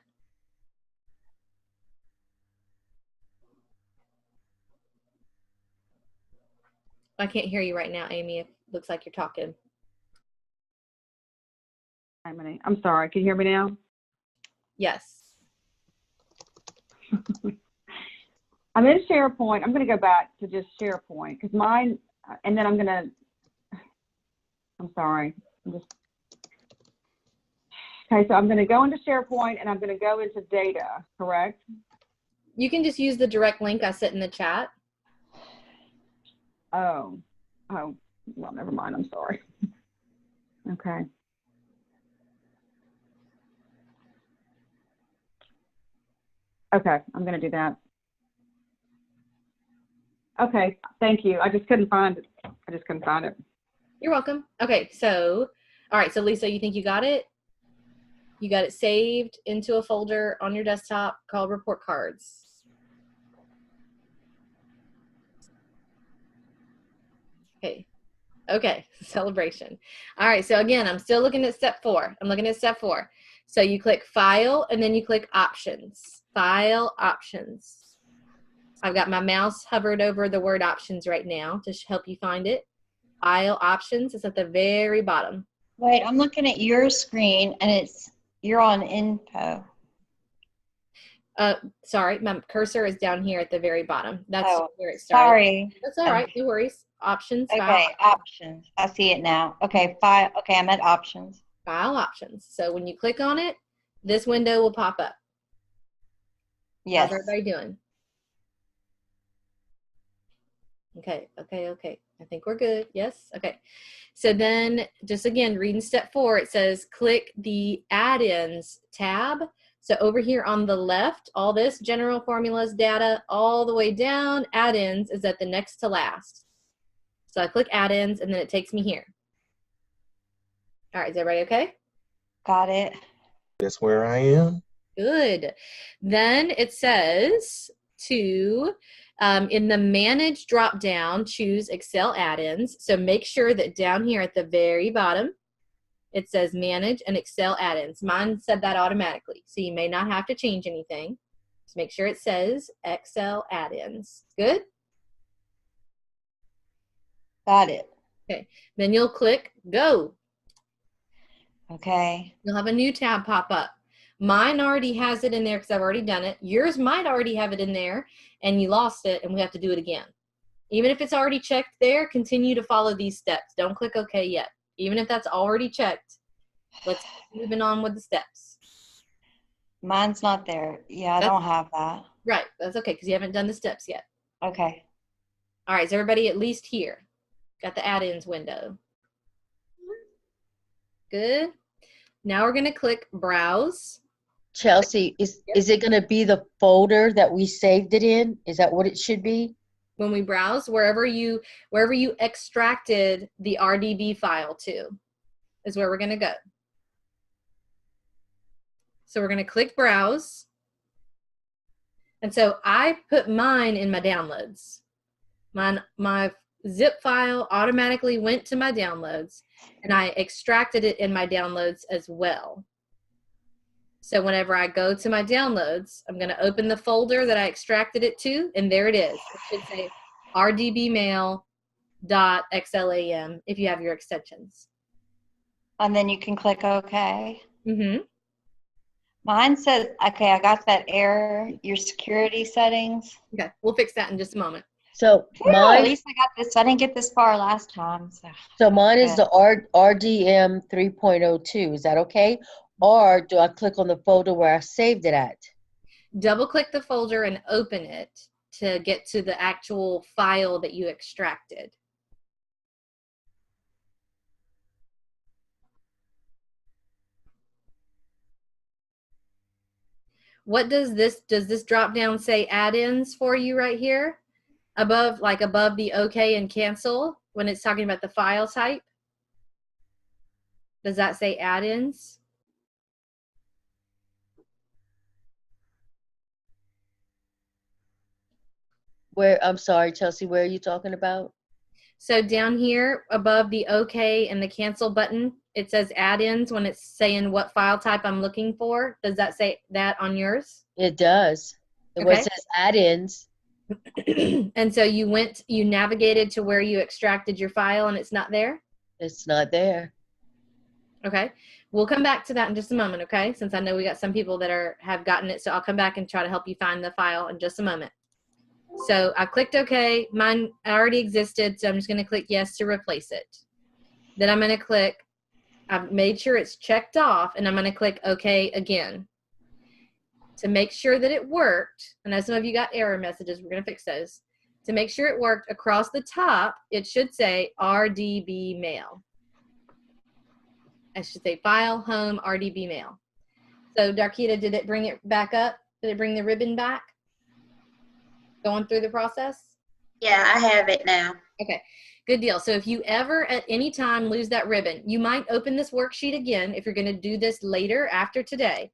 I can't hear you right now, Amy. It looks like you're talking. I'm sorry. Can you hear me now? Yes. I'm in SharePoint. I'm going to go back to just SharePoint because mine, and then I'm sorry. Okay, so I'm going to go into SharePoint and I'm going to go into data, correct? You can just use the direct link I sent in the chat. Oh, well, never mind. I'm sorry. Okay. Okay, I'm going to do that. Okay, thank you. I just couldn't find it. You're welcome. Okay, so, all right, so Lisa, you think you got it? You got it saved into a folder on your desktop called Report Cards. Okay, celebration. All right, so again, I'm still looking at step 4. So you click File, and then you click Options. File, Options. I've got my mouse hovered over the word Options right now to help you find it. File, Options is at the very bottom. Wait, I'm looking at your screen, and you're on Info. Sorry, my cursor is down here at the very bottom. That's where it started. Sorry. That's all right. No worries. Options. Okay, File, options. I see it now. Okay, File. Okay, I'm at Options. File, Options. So when you click on it, this window will pop up. Yes. How's everybody doing? Okay. I think we're good. Yes. Okay. So then just again, reading step 4, it says click the add-ins tab. So over here on the left, all this general formulas data all the way down, add-ins is at the next to last. So I click add-ins and then it takes me here. All right, is everybody okay? Got it. That's where I am. Good. Then it says to, in the Manage drop-down, choose Excel add-ins. So make sure that down here at the very bottom, it says Manage and Excel add-ins. Mine said that automatically, so you may not have to change anything. Just make sure it says Excel add-ins. Good? Got it. Okay. Then you'll click Go. Okay. You'll have a new tab pop up. Mine already has it in there because I've already done it. Yours might already have it in there and you lost it and we have to do it again. Even if it's already checked there, continue to follow these steps. Don't click OK yet. Even if that's already checked, let's keep moving on with the steps. Mine's not there. Yeah, I don't have that. Right. That's okay because you haven't done the steps yet. Okay. All right. Is everybody at least here? Got the add-ins window. Good. Now we're going to click Browse. Chelsea, is it going to be the folder that we saved it in? Is that what it should be? When we browse, wherever you extracted the RDB file to is where we're going to go. So we're going to click Browse. And so I put mine in my downloads. My zip file automatically went to my downloads, and I extracted it in my downloads as well. So whenever I go to my downloads, I'm going to open the folder that I extracted it to, and there it is. It should say rdbmail.xlam if you have your extensions. And then you can click OK. Mm-hmm. Mine says, okay, I got that error, your security settings. Okay, we'll fix that in just a moment. So Phew, at mine, least I got this. I didn't get this far last time. so mine is the RDM 3.02. Is that okay? Or do I click on the folder where I saved it at? Double click the folder and open it to get to the actual file that you extracted. What does this drop down say add-ins for you right here? Above, like above the OK and cancel when it's talking about the file type? Does that say add-ins? Where, I'm sorry, Chelsea, where are you talking about? So down here above the OK and the cancel button, it says add-ins when it's saying what file type I'm looking for. Does that say that on yours? It does. Okay. Where it says add-ins. And so you navigated to where you extracted your file and it's not there? It's not there. Okay. We'll come back to that in just a moment, okay? Since I know we got some people that have gotten it, so I'll come back and try to help you find the file in just a moment. So I clicked OK. Mine already existed, so I'm just going to click yes to replace it. Then I'm going to click, I've made sure it's checked off, and I'm going to click OK again. To make sure that it worked, I know some of you got error messages, we're going to fix those. To make sure it worked, across the top, it should say RDB mail. I should say file, home, RDB mail. So Darkita, did it bring it back up? Did it bring the ribbon back? Going through the process? Yeah, I have it now. Okay, good deal. So if you ever at any time lose that ribbon, you might open this worksheet again if you're going to do this later after today.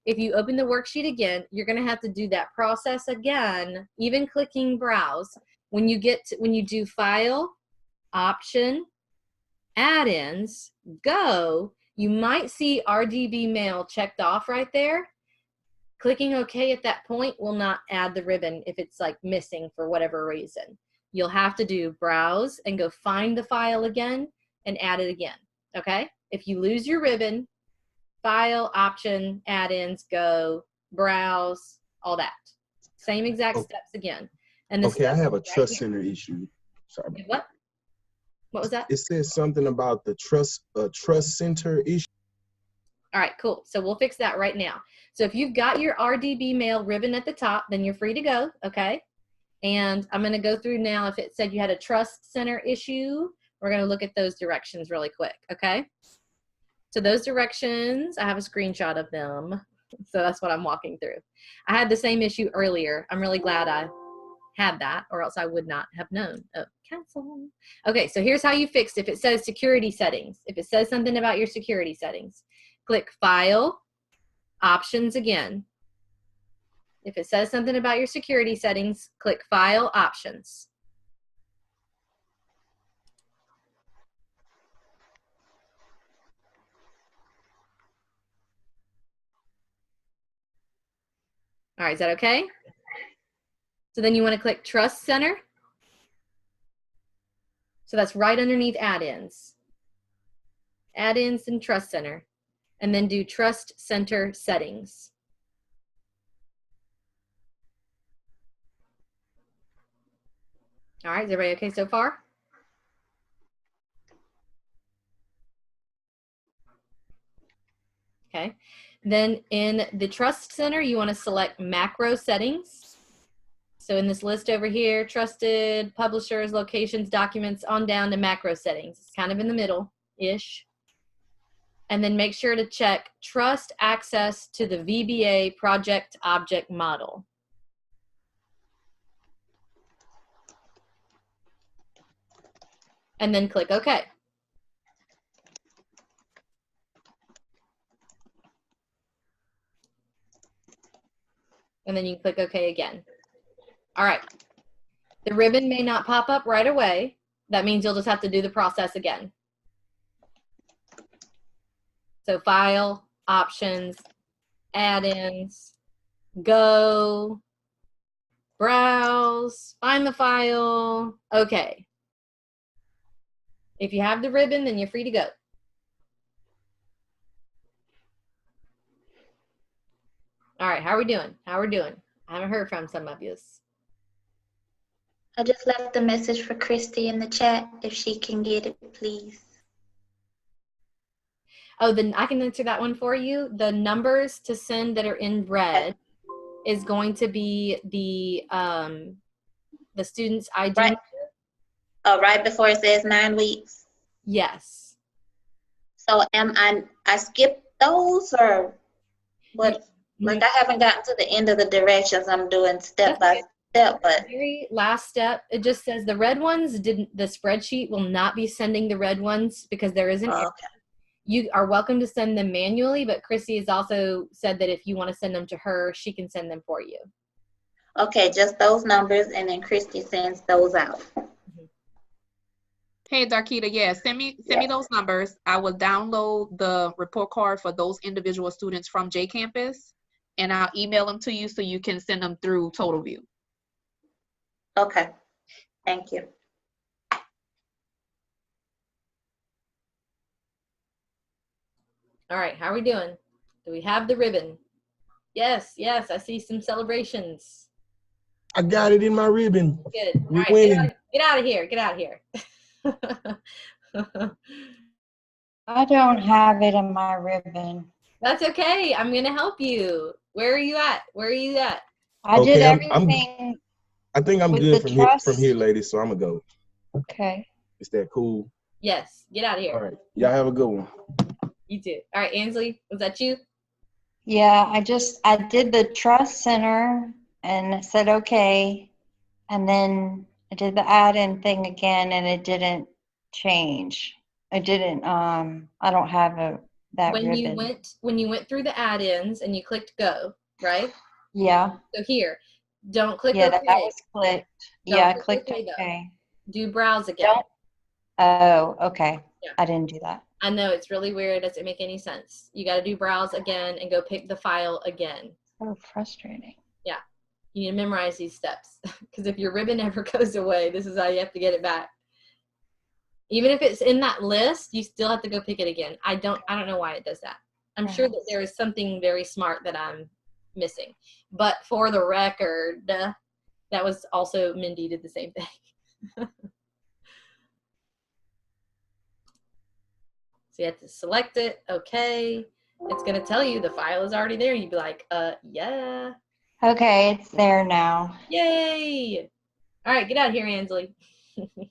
If you open the worksheet again, you're going to have to do that process again, even clicking browse. When you do file, option, add-ins, go, you might see RDB mail checked off right there. Clicking OK at that point will not add the ribbon if it's like missing for whatever reason. You'll have to do browse and go find the file again and add it again, okay? If you lose your ribbon, file, option, add-ins, go, browse, all that. Same exact steps again. And okay, I have a trust center issue. Sorry. What? What was that? It says something about the trust center issue. All right, cool. So we'll fix that right now. So if you've got your RDB mail ribbon at the top, then you're free to go, okay? And I'm going to go through now. If it said you had a trust center issue, we're going to look at those directions really quick, okay? So those directions, I have a screenshot of them. So that's what I'm walking through. I had the same issue earlier. I'm really glad I had that, or else I would not have known. Oh, cancel. Okay, so here's how you fix it. If it says security settings, if it says something about your security settings, click File, Options again. If it says something about your security settings, click File, Options. All right, is that okay? So then you want to click Trust Center. So that's right underneath add-ins. Add-ins and Trust Center. And then do Trust Center Settings. All right, is everybody okay so far? Okay. Then in the Trust Center, you want to select Macro Settings. So in this list over here, trusted, publishers, locations, documents, on down to macro settings. It's kind of in the middle-ish. And then make sure to check trust access to the VBA project object model. And then click OK. And then you click OK again. All right. The ribbon may not pop up right away, that means you'll just have to do the process again. So file, options, add-ins, go, browse, find the file. Okay. If you have the ribbon, then you're free to go. All right, how are we doing? How are we doing? I haven't heard from some of you. I just left a message for Christy in the chat. If she can get it, please. Oh, then I can answer that one for you. The numbers to send that are in red is going to be the student's ID. Right. Oh, right before it says 9 weeks. Yes. So I skipped those or what? Like I haven't gotten to the end of the directions. I'm doing step by step, but the very last step, it just says the red ones didn't. The spreadsheet will not be sending the red ones because there is an error. okay. You are welcome to send them manually, but Chrissy has also said that if you want to send them to her, she can send them for you. Okay, just those numbers, and then Christy sends those out. Hey, Darkita, yeah, send me those numbers. I will download the report card for those individual students from JCampus, and I'll email them to you so you can send them through TotalView. Okay, thank you. All right, how are we doing? Do we have the ribbon? Yes, yes, I see some celebrations. I got it in my ribbon. Good. We're All right, winning. get out of here. Get out of here. I don't have it in my ribbon. That's okay. I'm going to help you. Where are you at? Where are you at? I did everything. I think I'm with good the from trust. here, ladies, so I'm going to go. Okay. Is that cool? Yes, get out of here. All right. Y'all have a good one. You too. All right, Ansley, was that you? Yeah, I did the trust center and it said okay. And then I did the add-in thing again and it didn't change. I didn't, I don't have that ribbon. When you went through the add-ins and you clicked go, right? Yeah. So here, don't click Yeah, OK. that was clicked. Don't Yeah, I click clicked okay. Do browse again. Oh, okay. Yeah. I didn't do that. I know, it's really weird. It doesn't make any sense. You got to do browse again and go pick the file again. So frustrating. Yeah. You need to memorize these steps because if your ribbon ever goes away, this is how you have to get it back. Even if it's in that list, you still have to go pick it again. I don't know why it does that. I'm sure that there is something very smart that I'm missing. But for the record, that was also Mindy did the same thing. So you have to select it. Okay. It's going to tell you the file is already there. You'd be like, yeah. Okay, it's there now. Yay. All right, get out of here, Ansley.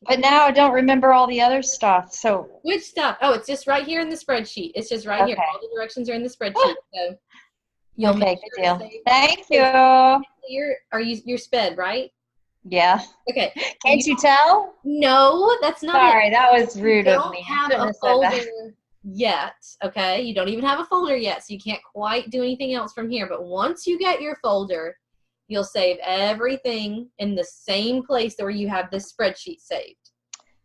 But now I don't remember all the other stuff. So which stuff? Oh, it's just right here in the spreadsheet. It's just right here. All the directions are in the spreadsheet. So you'll okay, good deal. Thank you. You're sped, right? Yeah. Okay. Can't you tell? No, that's not Sorry, it. that was rude of me. You don't have a folder yet, okay? You don't even have a folder yet, so you can't quite do anything else from here. But once you get your folder, you'll save everything in the same place where you have this spreadsheet saved,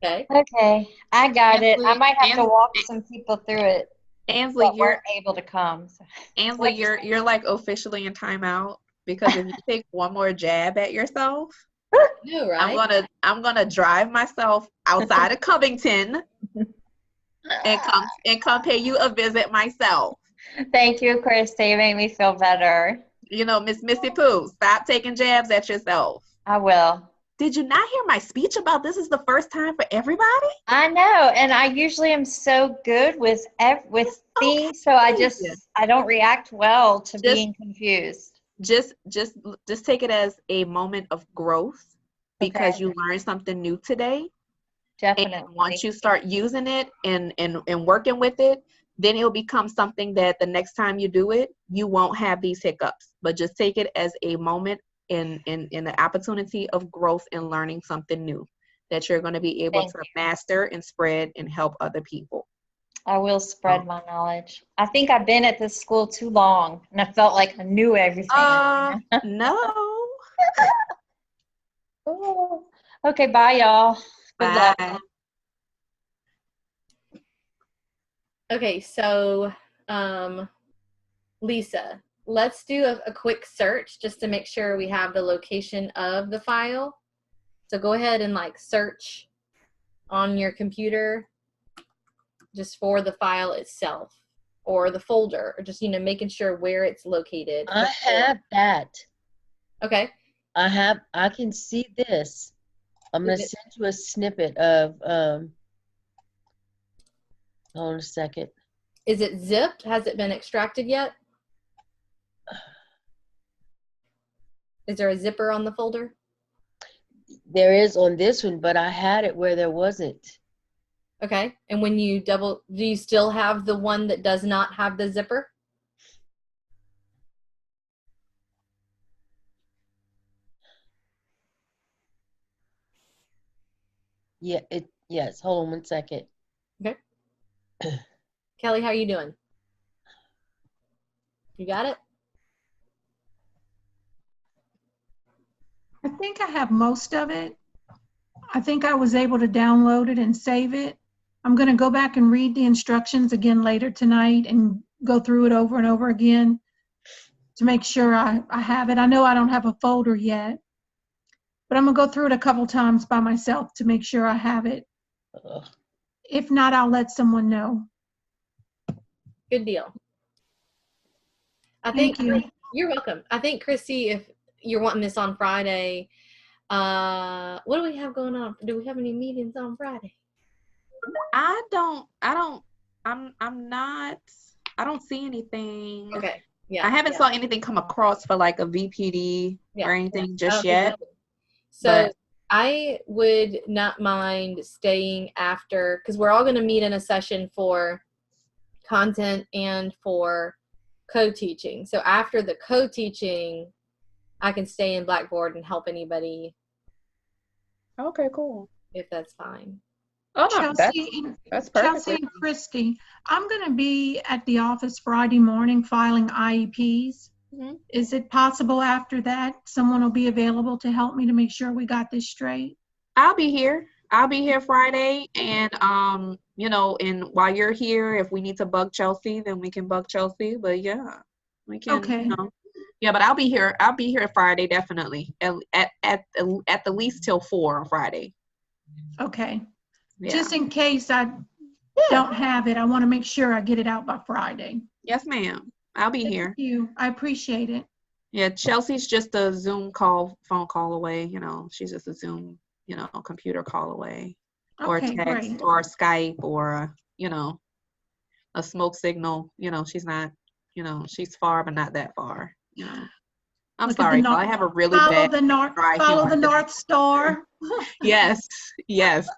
okay? Okay, I got it. I might have to walk some people through it. Ansley, that weren't able to come. So. Ansley, you're like officially in timeout because if you take one more jab at yourself, no, right? I'm gonna drive myself outside of Covington and come pay you a visit myself. Thank you, Christy. You made me feel better. You know, Miss Missy Pooh, stop taking jabs at yourself. I will. Did you not hear my speech about this is the first time for everybody? I know, and I usually am so good with things, so I don't react well to being confused. Just take it as a moment of growth because you learned something new today. Definitely. And once you start using it and working with it, then it'll become something that the next time you do it, you won't have these hiccups. But just take it as a moment in the opportunity of growth and learning something new that you're going to be able to master and spread and help other people. I will spread my knowledge. I think I've been at this school too long, and I felt like I knew everything. No. Oh. Okay, bye, y'all. Good luck. Bye. Okay, so Lisa, let's do a quick search just to make sure we have the location of the file. So go ahead and like search on your computer just for the file itself or the folder, or just, you know, making sure where it's located. I have that. Okay. I can see this. I'm going to send you a snippet of, hold on a second. Is it zipped? Has it been extracted yet? Is there a zipper on the folder? There is on this one, but I had it where there wasn't. Okay. And when you do you still have the one that does not have the zipper? Yeah, yes. Hold on one second. Okay. Kelly, how are you doing? You got it? I think I have most of it. I think I was able to download it and save it. I'm going to go back and read the instructions again later tonight and go through it over and over again to make sure I have it. I know I don't have a folder yet, but I'm going to go through it a couple times by myself to make sure I have it. If not, I'll let someone know. Good deal. Thank you. You're welcome. I think, Christy, if you're wanting this on Friday, what do we have going on? Do we have any meetings on Friday? I don't see anything. Okay. Yeah. I haven't saw anything come across for like a VPD or anything just yet. So I would not mind staying after, because we're all going to meet in a session for content and for co-teaching. So after the co-teaching, I can stay in Blackboard and help anybody. Okay, cool. If that's fine. Oh, that's perfect. Chelsea and Christy, I'm going to be at the office Friday morning filing IEPs. Mm-hmm. Is it possible after that someone will be available to help me to make sure we got this straight? I'll be here Friday, and you know, and while you're here, if we need to bug Chelsea, then we can bug Chelsea. But yeah, we can. Okay. You know, yeah, but I'll be here Friday definitely, at the least till 4 on Friday. Okay. Yeah. Just in case I don't have it, I want to make sure I get it out by Friday. Yes, ma'am. I'll be here. Thank you. I appreciate it. Yeah, Chelsea's just a Zoom phone call away. You know, she's just a Zoom, you know, computer call away, or okay, text, great. or Skype, or you know, a smoke signal. You know, she's not. You know, she's far, but not that far. You know, I'm sorry. I have a really bad follow the North Star. Yes. Yes.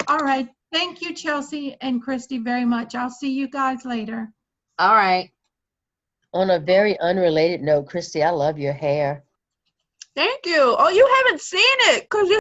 All right. Thank you, Chelsea and Christy, very much. I'll see you guys later. All right. On a very unrelated note, Christy, I love your hair. Thank you. Oh, you haven't seen it because you